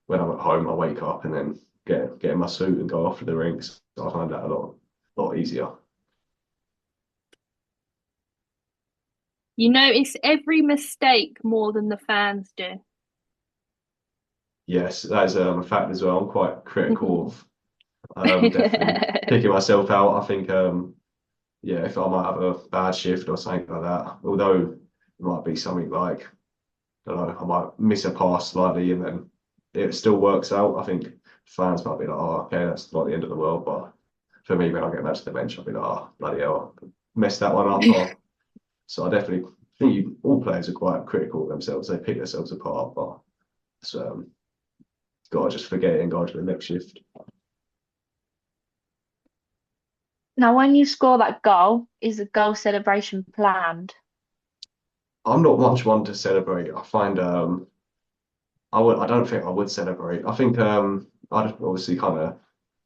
when I'm at home, I wake up and then get in my suit and go off to the rinks. So I find that a lot easier. You notice every mistake more than the fans do. Yes, that is a fact as well. I'm quite critical of definitely picking myself out. I think yeah, if I might have a bad shift or something like that, although it might be something like I don't know, I might miss a pass slightly and then it still works out. I think fans might be like, oh, okay, that's not the end of the world. But for me, when I get back to the bench, I'll be like, oh, bloody hell, I messed that one up. So I definitely think all players are quite critical of themselves. They pick themselves apart, but it's got to just forget it and go to the next shift. Now, when you score that goal, is the goal celebration planned? I'm not much one to celebrate. I find I don't think I would celebrate. I think I'd obviously kind of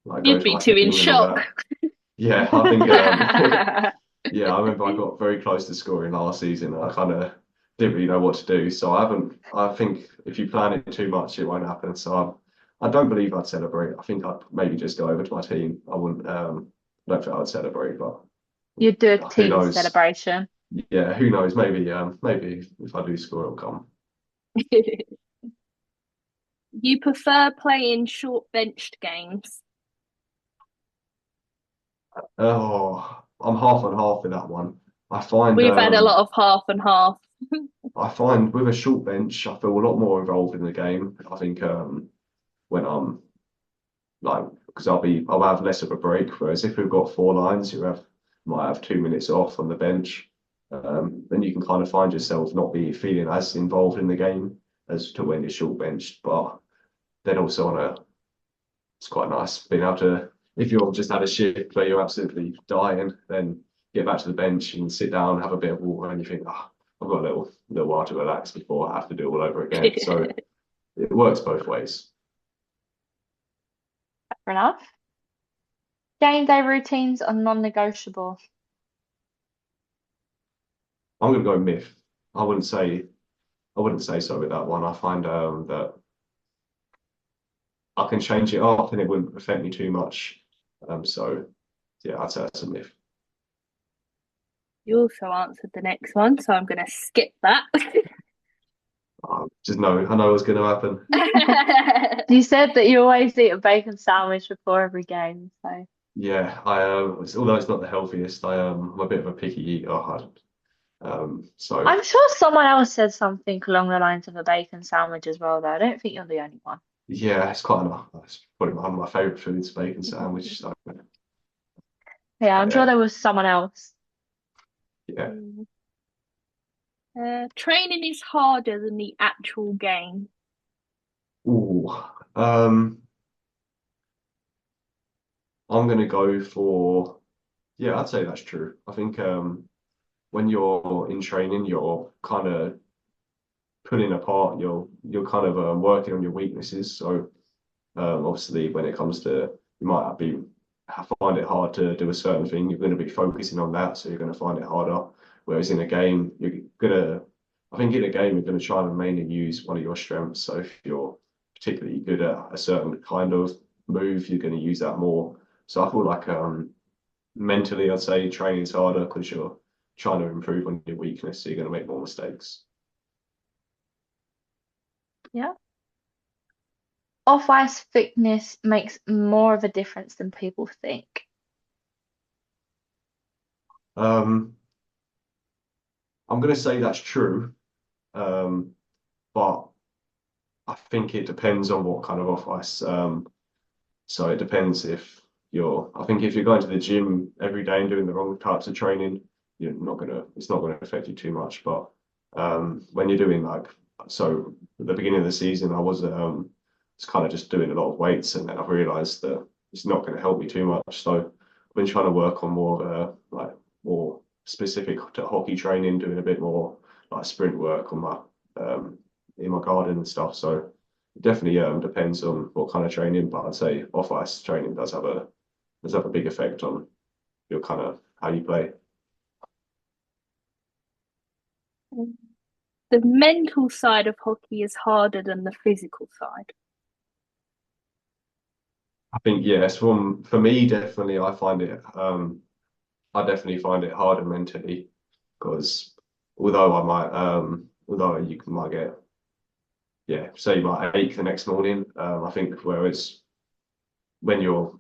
like go You'd to be my too in team and all shock. that. Yeah, I think yeah, I remember I got very close to scoring last season. And I kind of didn't really know what to do, so I haven't. I think if you plan it too much, it won't happen. So I don't believe I'd celebrate. I think I'd maybe just go over to my team. I wouldn't. I don't think I'd celebrate, but You'd do a who team knows? celebration. Yeah, who knows? Maybe if I do score, it'll come. You prefer playing short benched games. Oh, I'm half and half with that one. I find We've had a lot of half and half. I find with a short bench, I feel a lot more involved in the game. I think when I'm like because I'll have less of a break. Whereas if we've got four lines, might have 2 minutes off on the bench. Then you can kind of find yourself not be feeling as involved in the game as to when you're short benched. But then also it's quite nice being able to if you've just had a shift where you're absolutely dying, then get back to the bench and sit down, have a bit of water, and you think, oh, I've got a little while to relax before I have to do it all over again. So it works both ways. Fair enough. Game day routines are non-negotiable. I'm going to go myth. I wouldn't say I wouldn't say so with that one. I find that I can change it up and it wouldn't affect me too much. So yeah, I'd say that's a myth. You also answered the next one, so I'm going to skip that. Just know I know what's going to happen. You said that you always eat a bacon sandwich before every game, so Yeah, although it's not the healthiest, I'm a bit of a picky eater. So I'm sure someone else said something along the lines of a bacon sandwich as well, though. I don't think you're the only one. yeah, it's probably one of my favourite foods, bacon sandwich. So Yeah, I'm sure yeah, there was someone else. yeah. Mm. Training is harder than the actual game. Ooh, Um, I'm gonna go for yeah, I'd say that's true. I think when you're in training, you're kind of pulling apart. You're kind of working on your weaknesses. So obviously, when it comes to you might be find it hard to do a certain thing. You're going to be focusing on that, so you're going to find it harder. Whereas in a game, I think in a game, you're going to try and mainly use one of your strengths. So if you're particularly good at a certain kind of move, you're going to use that more. So I feel like mentally, I'd say training's harder because you're trying to improve on your weakness, so you're going to make more mistakes. Yeah. Off-ice fitness makes more of a difference than people think. Um, I'm going to say that's true, um, but I think it depends on what kind of off ice. So it depends if I think if you're going to the gym every day and doing the wrong types of training, it's not gonna affect you too much. But when you're doing so at the beginning of the season, was kind of just doing a lot of weights, and then I've realised that it's not going to help me too much. So I've been trying to work on more of more specific to hockey training, doing a bit more like sprint work on my in my garden and stuff. So it definitely depends on what kind of training, but I'd say off ice training does have a big effect on your kind of how you play. The mental side of hockey is harder than the physical side. I think yes, for me definitely I definitely find it harder mentally because although might get say you might ache the next morning. I think whereas when you're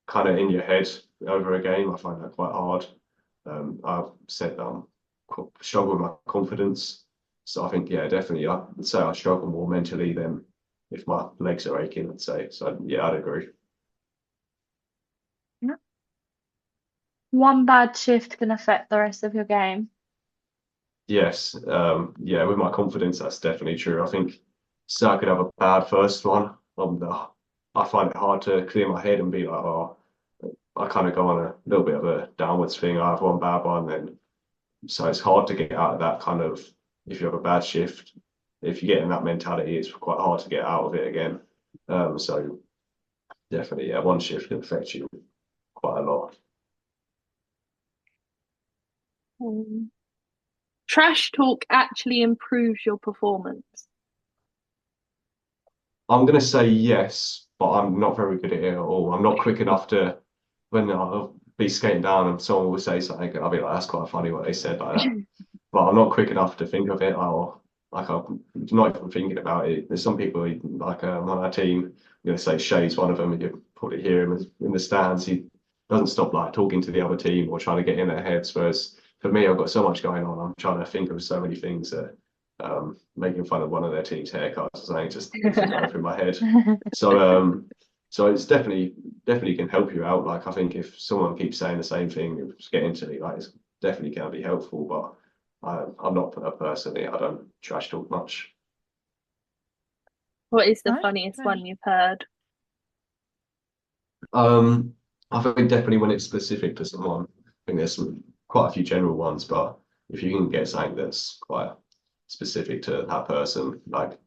kind of in your head over a game, I find that quite hard. I've said that I'm struggle with my confidence. So I think, yeah, definitely, I would say I struggle more mentally than if my legs are aching, I'd say. So yeah, I'd agree. Yeah. One bad shift can affect the rest of your game. Yes, yeah, with my confidence, that's definitely true. I think so I could have a bad first one. I find it hard to clear my head and be like, oh, I kind of go on a little bit of a downwards thing. I have one bad one, then so it's hard to get out of that kind of if you have a bad shift. If you get in that mentality, it's quite hard to get out of it again. So definitely, yeah, one shift can affect you quite a lot. Um, Trash talk actually improves your performance. I'm gonna say yes, but I'm not very good at it at all. I'm not quick enough to when I'll be skating down and someone will say something, and I'll be like, "That's quite funny what they said like that." But I'm not quick enough to think of it or I'm not even thinking about it. There's some people on our team, I'm gonna say Shay's one of them, and you probably hear him in the stands. He doesn't stop like talking to the other team or trying to get in their heads. Whereas for me, I've got so much going on. I'm trying to think of so many things that making fun of one of their team's haircuts or something just isn't going through my head. So so it's definitely can help you out. Like I think if someone keeps saying the same thing, it's getting to me, like it's definitely can be helpful, but I'm not personally. I don't trash talk much. What is the Right? funniest Right. one you've heard? Um, I think definitely when it's specific to someone. I think there's quite a few general ones, but if you can get something that's quite specific to that person, like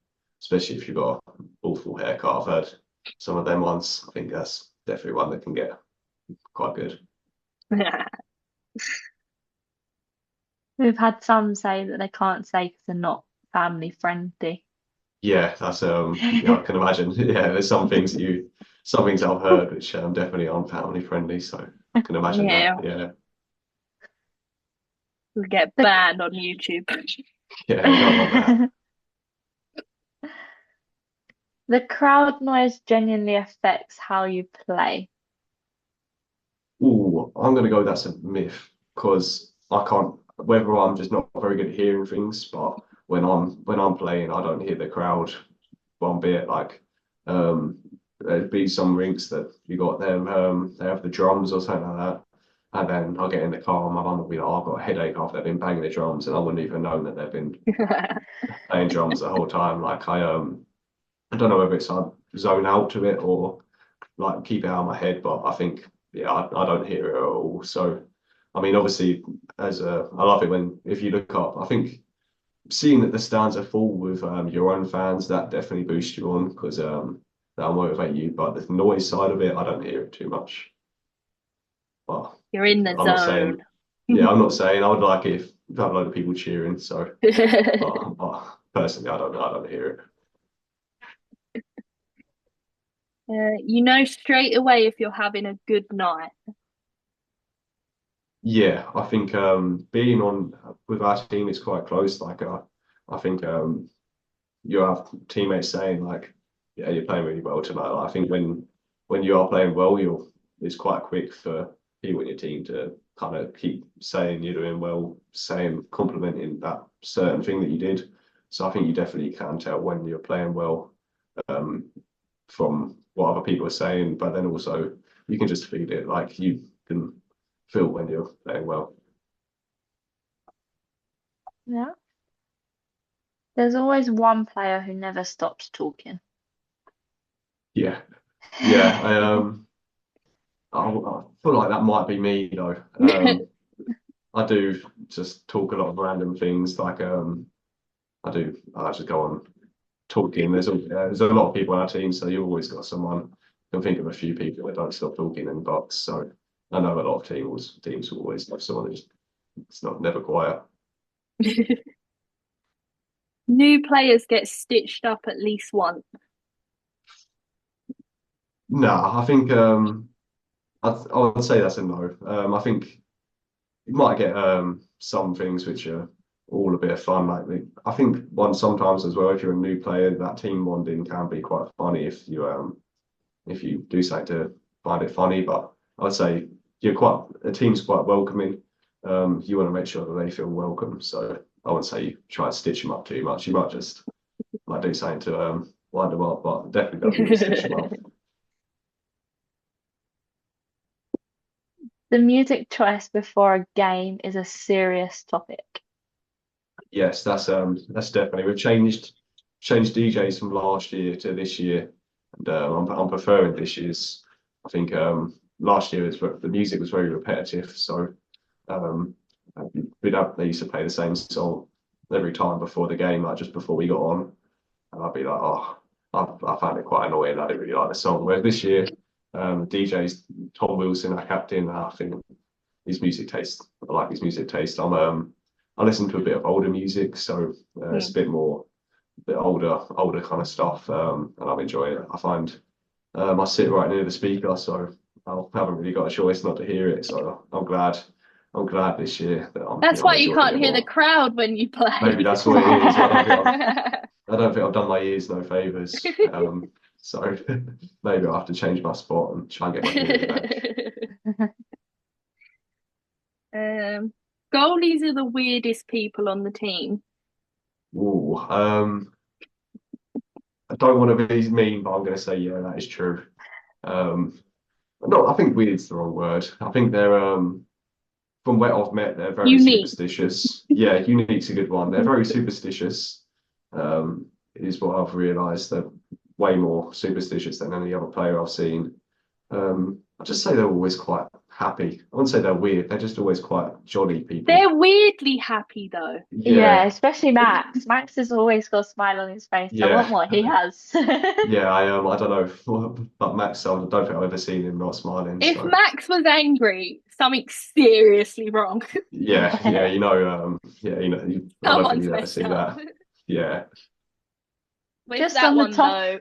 especially if you've got an awful haircut, I've heard some of them ones. I think that's definitely one that can get quite good. We've had some say that they can't say because they're not family friendly. Yeah, that's yeah, I can imagine. Yeah, there's some things I've heard which definitely aren't family friendly, so I can imagine that. Yeah, Yeah, we get The banned on YouTube. yeah, you don't want that. the crowd noise genuinely affects how you play. Ooh, I'm gonna go that's a myth because I can't whether I'm just not very good at hearing things, but when I'm playing, I don't hear the crowd one bit. Like there'd be some rinks that you got them they have the drums or something like that. And then I'll get in the car and my mum will be like, oh, I've got a headache after they've been banging the drums and I wouldn't even know that they've been playing drums the whole time. I don't know whether it's zone out to it or like keep it out of my head. But I think yeah, I don't hear it at all. So I mean, obviously, I love it when if you look up, I think seeing that the stands are full with your own fans, that definitely boosts you on because that'll motivate you. But the noise side of it, I don't hear it too much. But You're in the I'm not zone. saying, yeah, I'm not saying I would like it if you have a load of people cheering. So, but personally, I don't hear it. You know straight away if you're having a good night. Yeah, I think being on with our team is quite close. Like, I think you have teammates saying like, "Yeah, you're playing really well tonight." Like, I think when you are playing well, it's quite quick for people in your team to kind of keep saying you're doing well, saying complimenting that certain thing that you did. So I think you definitely can tell when you're playing well um, from what other people are saying, but then also you can just feel it. Like you can feel when you're playing well. Yeah. There's always one player who never stops talking. Yeah, yeah. I feel like that might be me though. I do just talk a lot of random things. Like I just go on talking. There's a lot of people on our team, so you've always got someone. I can think of a few people that don't stop talking in the box. So I know a lot of teams will always have someone who's it's not never quiet. New players get stitched up at least once. No, I think I would say that's a no. I think you might get some things which are all a bit of fun. I think one sometimes as well, if you're a new player, that team bonding can be quite funny if you do something to find it funny. But I'd say a team's quite welcoming. You want to make sure that they feel welcome. So I wouldn't say you try and stitch them up too much. You might just like do something to wind them up, but definitely don't really stitch them up. The music choice before a game is a serious topic. Yes, that's definitely we've changed DJs from last year to this year, and I'm preferring this year's. I think last year the music was very repetitive, so um, they used to play the same song every time before the game, like just before we got on, and I'd be like, oh, I found it quite annoying. I didn't really like the song. Whereas this year, DJ's Tom Wilson, our captain, I think his music taste. I like his music taste. I listen to a bit of older music, so it's a Hmm. bit older kind of stuff, and I'm enjoying it. I find I sit right near the speaker, so I haven't really got a choice not to hear it. So I'm glad this year that That's why I'm you enjoying can't it hear the more. crowd when you Maybe play. that's what it is. I don't think I've done my ears no favors. So maybe I'll have to change my spot and try and get my hearing back. Um, Goalies are the weirdest people on the team. Ooh, I don't want to be mean, but I'm going to say yeah, that is true. Um, no, I think weird's the wrong word. I think they're from what I've met, they're very Unique. superstitious. Yeah, unique's a good one. They're very superstitious. Is what I've realised. They're way more superstitious than any other player I've seen. I'd just say they're always quite happy. I wouldn't say they're weird. They're just always quite jolly people. They're weirdly happy though. Yeah, Yeah, especially Max. Max has always got a smile on his face. I want yeah, what he has. yeah. I don't know, but Max, I don't think I've ever seen him not smiling. If So Max was angry, something's seriously wrong. yeah, I don't think Someone's you'd ever messed see up. that. Yeah. With Just that on the one top, though,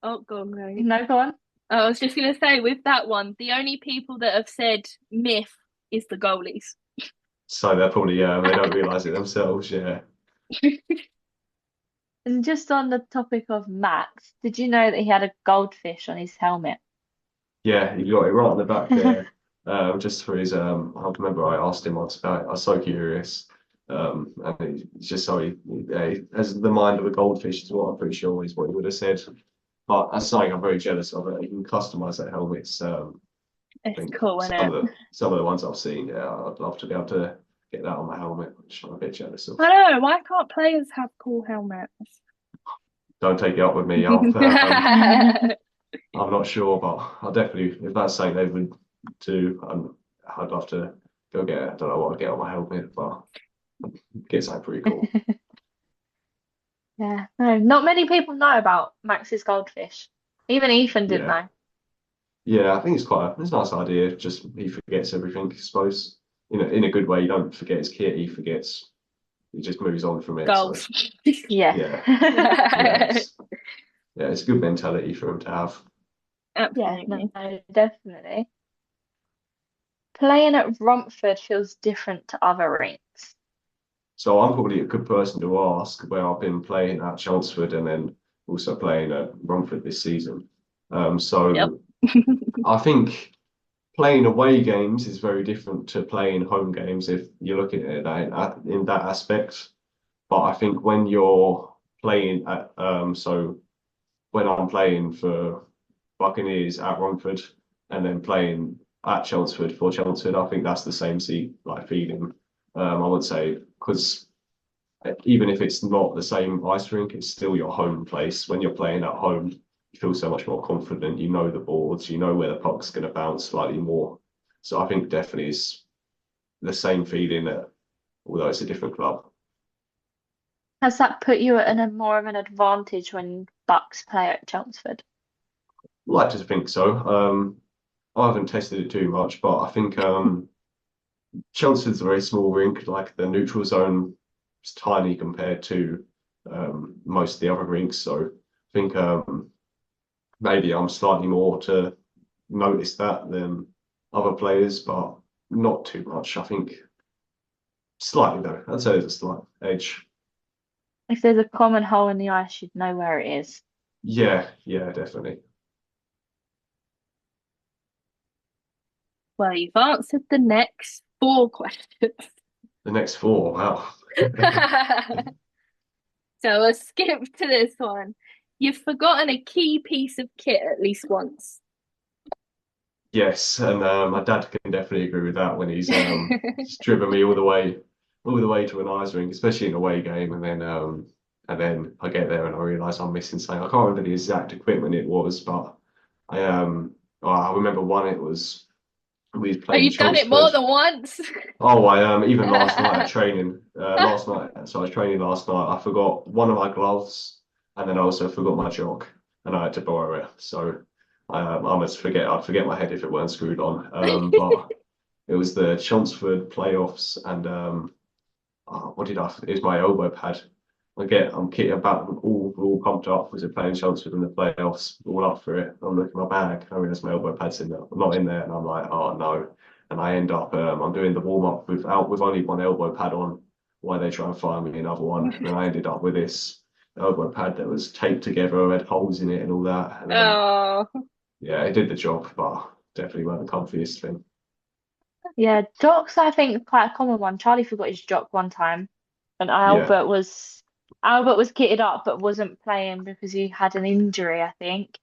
oh, go on, Ray. no, go on. I was just gonna say, with that one, the only people that have said myth is the goalies. So they're probably they don't realise it themselves. Yeah, And just on the topic of Max, did you know that he had a goldfish on his helmet? yeah, you got it right on the back there. Just for his I remember I asked him once about it. I was so curious. And it's just so he has the mind of a goldfish is what I'm pretty sure is what he would have said. But that's something I'm very jealous of. You can customize that helmets. I It's think cool, isn't it? some of the ones I've seen, yeah, I'd love to be able to get that on my helmet, which I'm a bit jealous of. I know. Why can't players have cool helmets? don't take it up with me. I'm not sure, but I'll definitely, if that's something they would do, I'd love to go get it. I don't know what I'd get on my helmet, but get something pretty cool. Yeah, no, not many people know about Max's goldfish. Even Ethan didn't Yeah. know. Yeah, I think it's a nice idea. Just he forgets everything, I suppose. In a good way. You don't forget his kit, he just moves on from it. So Goals. Yeah. yeah, yeah, it's a good mentality for him to have. Yeah, no, Absolutely. no, definitely. Playing at Romford feels different to other rinks. So I'm probably a good person to ask where I've been playing at Chelmsford and then also playing at Romford this season. Yep. So I think playing away games is very different to playing home games if you're looking at it in that aspect. But I think when you're playing at so when I'm playing for Buccaneers at Romford and then playing at Chelmsford for Chelmsford, I think that's the same feeling. I would say because even if it's not the same ice rink, it's still your home place. When you're playing at home, you feel so much more confident. You know the boards, you know where the puck's going to bounce slightly more. So I think definitely it's the same feeling, although it's a different club. Has that put you at a more of an advantage when Bucks play at Chelmsford? I like to think so. I haven't tested it too much, but I think Chelmsford's a very small rink. Like the neutral zone is tiny compared to most of the other rinks. So I think maybe I'm slightly more to notice that than other players, but not too much. I think slightly though. I'd say there's a slight edge. If there's a common hole in the ice, you'd know where it is. Yeah, yeah, definitely. Well, you've answered the next four questions. The next four, wow. So I'll skip to this one. You've forgotten a key piece of kit at least once. Yes, and my dad can definitely agree with that when he's driven me all the way to an ice rink, especially in a away game, and then I get there and I realise I'm missing something. I can't remember the exact equipment it was, but I I remember one. It was we was Oh, playing you've done it more Chelmsford. than once. Oh, I even last night at training, last night. So I was training last night. I forgot one of my gloves, and then I also forgot my jock, and I had to borrow it. So I must forget. I'd forget my head if it weren't screwed on. But it was the Chelmsford playoffs, and what did I? It was my elbow pad. I'm kitted about all pumped up. Was it playing Chelmsford in the playoffs? All up for it. I'm looking at my bag. I realise my elbow pad's in there. I'm not in there, and I'm like, oh no. And I end up I'm doing the warm up with only one elbow pad on. Why they try and find me another one? And I ended up with this elbow pad that was taped together, had holes in it, and all that. And Oh, yeah, it did the job, but definitely weren't the comfiest thing. Yeah, jocks, I think, are quite a common one. Charlie forgot his jock one time, and Yeah, Albert was kitted up but wasn't playing because he had an injury, I think.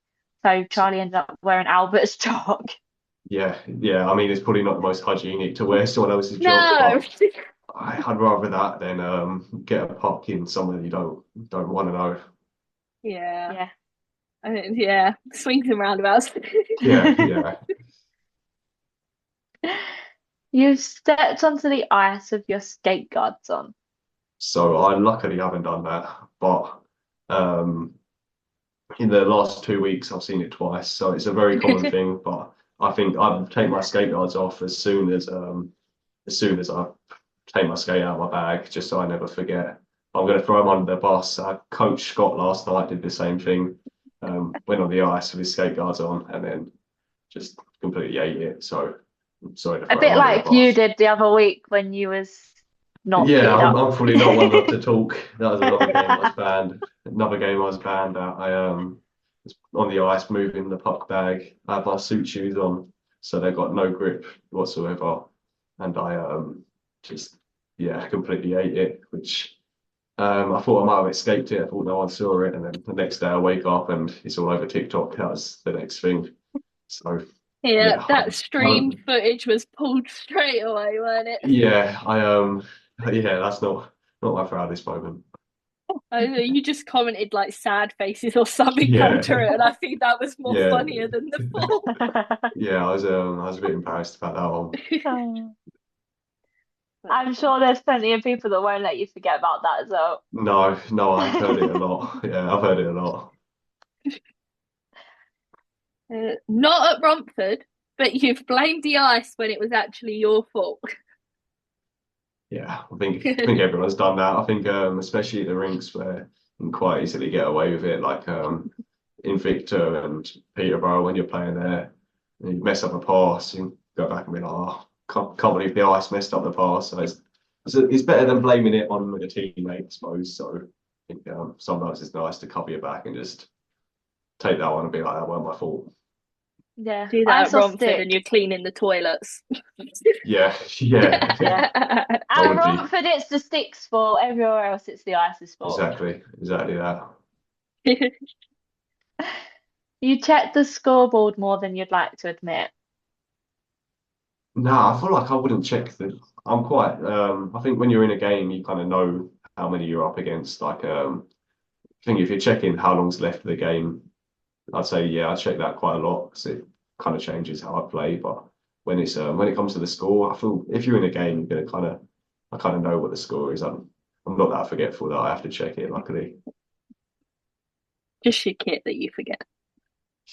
So Charlie ended up wearing Albert's jock. yeah. I mean, it's probably not the most hygienic to wear someone else's jock, no. but I'd rather that than get a puck in somewhere you don't want to know. Yeah. Yeah. I mean, yeah. Swings and roundabouts. Yeah, yeah. You've stepped onto the ice with your skate guards on. So I luckily haven't done that, but um, in the last 2 weeks I've seen it twice. So it's a very common thing. But I think I'd take my skate guards off as soon as I take my skate out of my bag, just so I never forget. I'm going to throw them under the bus. Coach Scott last night did the same thing. Went on the ice with his skate guards on, and then just completely ate it. So I'm sorry to A throw him bit under the like you bus. did the other week when you was not Yeah, kitted up. I'm probably not one not to talk. That was another game I was banned. Another game I was banned at. I was on the ice moving the puck bag. I had my suit shoes on, so they got no grip whatsoever, and I just yeah completely ate it. Which I thought I might have escaped it. I thought no one saw it, and then the next day I wake up and it's all over TikTok. That was the next thing. So Yeah, yeah, that stream footage was pulled straight away, weren't it? yeah, I yeah, that's not my proudest moment. You just commented like sad faces or something Yeah, under it, and I think that was more yeah, funnier than the fall. yeah. I was a bit embarrassed about that one. Oh, But I'm sure there's plenty of people that won't let you forget about that as well. No, no, I've heard it a lot. Yeah, I've heard it a lot. not at Romford, but you've blamed the ice when it was actually your fault. Yeah, I think everyone's done that. I think especially at the rinks where you can quite easily get away with it, like in Victor and Peterborough when you're playing there, and you mess up a pass, you go back and be like, oh, can't believe the ice messed up the pass. It's better than blaming it on a teammate, I suppose. So I think sometimes it's nice to cover your back and just take that one and be like, that wasn't my fault. Yeah, Do that ice at or Romford and stick. you're cleaning the toilets. Yeah, yeah, yeah. Yeah. At Apology. Romford, it's the stick's fault. Everywhere else, it's the ice's fault. Exactly that. You check the scoreboard more than you'd like to admit. No, I feel like I wouldn't check the. I'm quite. I think when you're in a game, you kind of know how many you're up against. Like, I think if you're checking how long's left of the game, I'd say yeah, I check that quite a lot because it kind of changes how I play. But when it comes to the score, I feel if you're in a game, you're gonna I kind of know what the score is. I'm not that forgetful that I have to check it. Luckily, Just your kit that you forget.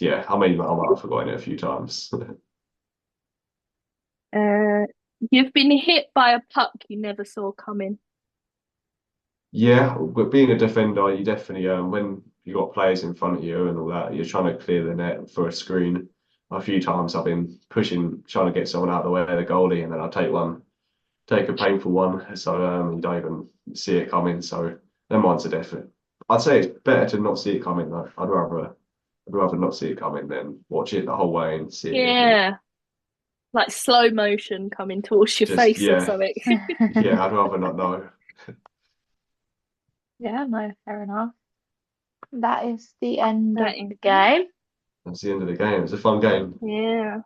yeah. I mean, I might have forgotten it a few times. Uh, you've been hit by a puck you never saw coming. Yeah, but being a defender, you definitely when you got players in front of you and all that, you're trying to clear the net for a screen. A few times I've been pushing, trying to get someone out of the way of the goalie, and then I take a painful one, so you don't even see it coming. So them ones are definite. I'd say it's better to not see it coming though. I'd rather not see it coming than watch it the whole way and see it hit me. Yeah, like slow motion coming towards your Just face or yeah, something. yeah, I'd rather not know. Yeah, no, fair enough. That is the end That of is the game. That's the end of the game. It's a fun game. Yeah.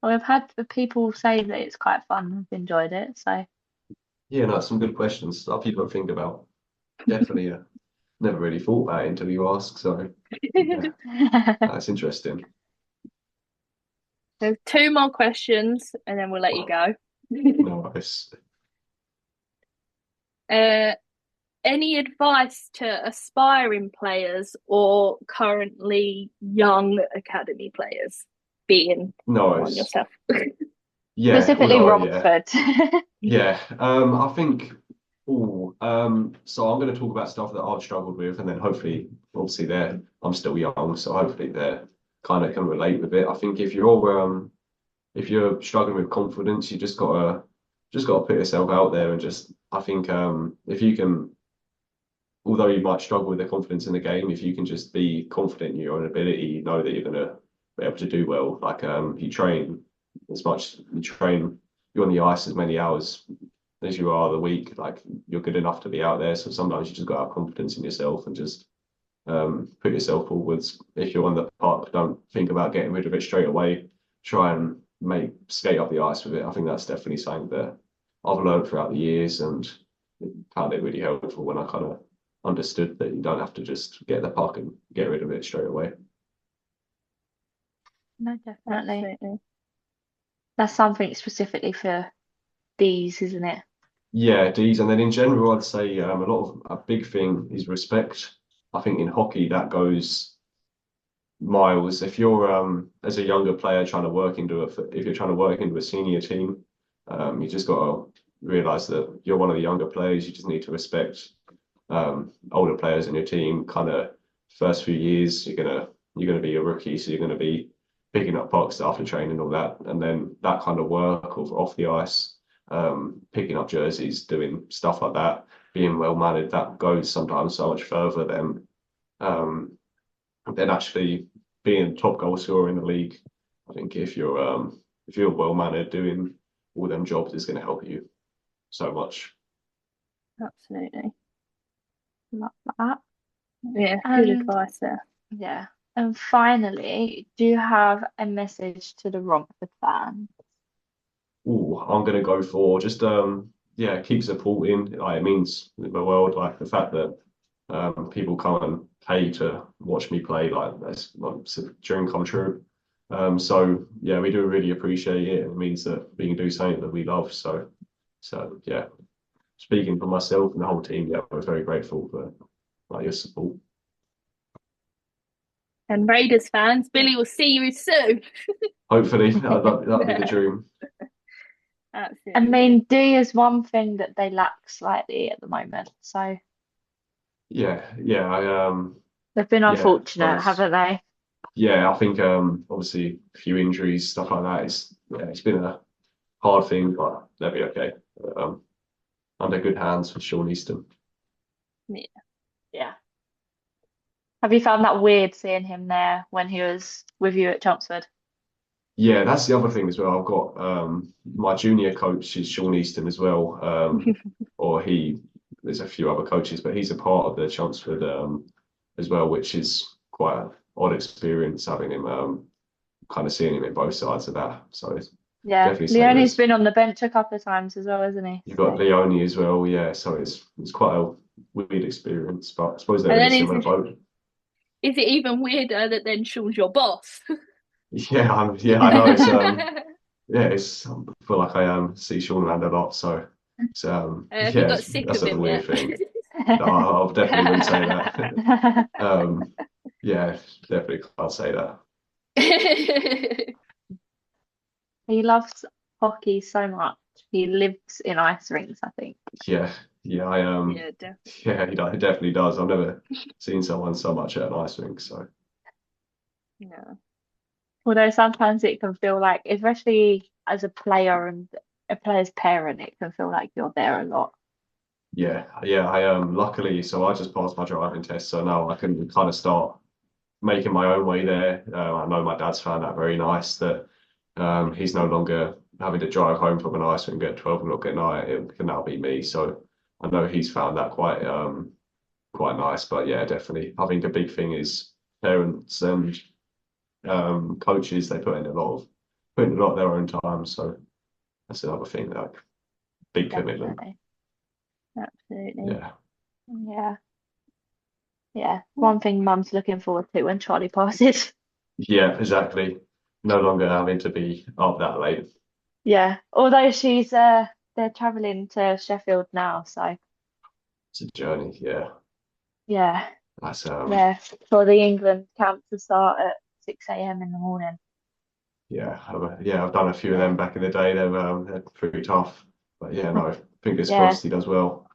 We've had the people say that it's quite fun. I've enjoyed it. So, Yeah, no, some good questions. Stuff you don't think about. Definitely, never really thought about it until you ask. So, yeah, that's interesting. There's two more questions and then we'll let you go. No worries. uh, any advice to aspiring players or currently young academy players, being No one worries. yourself? Yeah, specifically although, yeah, Romford. yeah. I think, oh, so I'm going to talk about stuff that I've struggled with, and then hopefully, obviously, I'm still young, so hopefully they're kind of can relate with it. I think if you're struggling with confidence, you just gotta put yourself out there and just I think if you can although you might struggle with the confidence in the game, if you can just be confident in your own ability, you know that you're gonna be able to do well. Like you train you train you're on the ice as many hours as you are the week, like you're good enough to be out there. So sometimes you just got to have confidence in yourself and just put yourself forwards. If you're on the puck, don't think about getting rid of it straight away. Try and make skate up the ice with it. I think that's definitely something that I've learned throughout the years and found it really helpful when I kind of understood that you don't have to just get the puck and get rid of it straight away. No, definitely. Absolutely. That's something specifically for these, isn't it? Yeah, D's, and then in general, I'd say a big thing is respect. I think in hockey that goes miles. If you're as a younger player trying to work into if you're trying to work into a senior team, you just got to realize that you're one of the younger players. You just need to respect older players in your team. Kind of first few years, you're gonna be a rookie, so you're gonna be picking up pucks after training and all that, and then that kind of work off the ice, picking up jerseys, doing stuff like that, being well mannered, that goes sometimes so much further um, than actually being top goal scorer in the league. I think if you're well mannered, doing all them jobs is going to help you so much. Absolutely. Love that. Yeah, good And advice there. yeah. And finally, do you have a message to the Romford fan? Oh, I'm going to go for just yeah, keep supporting. Like, it means the world. Like the fact that People come and pay to watch me play. Like it's a dream come true. So yeah, we do really appreciate it. It means that we can do something that we love. So yeah, speaking for myself and the whole team, yeah, we're very grateful for like your support. And Raiders fans, Billie will see you soon. Hopefully, that'd be the dream. I Absolutely. mean, D is one thing that they lack slightly at the moment. So Yeah, yeah, they've been yeah, I unfortunate, suppose. haven't they? Yeah, I think obviously a few injuries, stuff like that. It's been a hard thing, but they'll be okay. Under good hands with Sean Easton. Yeah. Yeah. Have you found that weird seeing him there when he was with you at Chelmsford? Yeah, that's the other thing as well. I've got my junior coach is Sean Easton as well. Or there's a few other coaches, but he's a part of the Chelmsford as well, which is quite an odd experience having him kind of seeing him in both sides of that. So it's Yeah. definitely something Leonie's that's been on the bench a couple of times as well, hasn't he? you've got So Leone as well, yeah. So it's quite a weird experience, but I suppose they're And in a then similar boat. is it even weirder that then Sean's your boss? Yeah, I know. I feel like I see Sean around a lot, so it's Have you yeah, got sick that's of a him yet? weird thing. No, I definitely wouldn't say that. Yeah, definitely can't say that. he loves hockey so much. He lives in ice rinks, I think. Yeah, yeah, I Yeah, yeah, he definitely does. I've never seen someone so much at an ice rink. So no. Although sometimes it can feel like, especially as a player and a player's parent, it can feel like you're there a lot. yeah, I luckily, so I just passed my driving test, so now I can kind of start making my own way there. I know my dad's found that very nice that he's no longer having to drive home from an ice rink at 12 o'clock at night. It can now be me. So I know he's found that quite nice. But yeah, definitely. I think a big thing is parents and coaches, they put in a lot of their own time. So that's another thing, like big commitment. Definitely. Absolutely. Yeah. Yeah. Yeah. One thing Mum's looking forward to when Charlie passes. Yeah, exactly. No longer having to be up that late. Yeah. Although they're travelling to Sheffield now, so It's a journey. Yeah. yeah. That's Yeah. For the England camp to start at 6 a.m. in the morning. I've done a few of them Yeah. back in the day. They're pretty tough, but yeah, no, fingers Yeah. crossed he does well.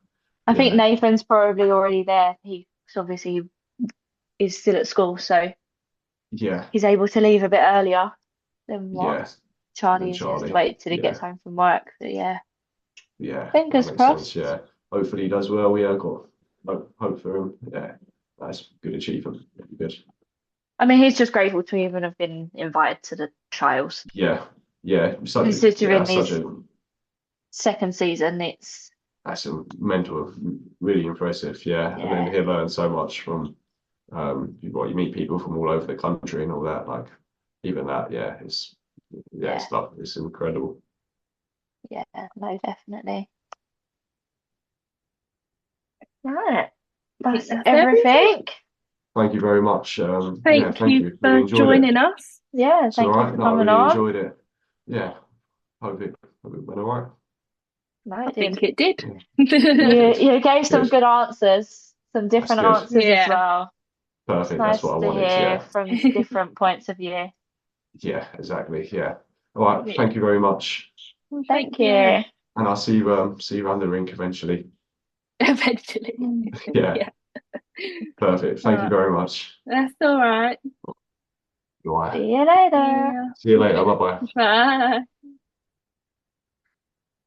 I think Yeah, Nathan's probably already there. He obviously is still at school, so yeah, he's able to leave a bit earlier than what yeah. And then Charlie is. He has to Charlie, wait till he gets yeah, home from work. So yeah, yeah, that fingers makes sense. crossed. Yeah, hopefully he does well. Yeah, got hope for him. Yeah, that's good achievement. Good. I mean, he's just grateful to even have been invited to the trials. Yeah, yeah. Considering Such his a second season, it's that's a mental, really impressive. Yeah, and then yeah, he'll learn so much from you meet people from all over the country and all that. Like even that, yeah, it's love. It's incredible. yeah, no, definitely. Right, I think that's that's everything. everything. Thank you very much. Yeah, Thank thank you you. Really for enjoyed it. joining us. Yeah, It's all thank you right. for No, I coming really on. enjoyed it. Yeah, hope it went all right. No, I it did. think it did. Yeah, You good, you gave some good. good answers, some That's different good. answers as Yeah. well. It's Perfect. That's what nice I to wanted. hear Yeah, from different points of view. yeah, exactly. Yeah. All right. Yeah. Thank you very much, Well, thank Thank you. you. and I'll see you around the rink eventually. Eventually. Yeah, Yeah. perfect. All Thank you right. very much. That's all right. Bye. See you later. Yeah. See you later. Bye bye. Bye.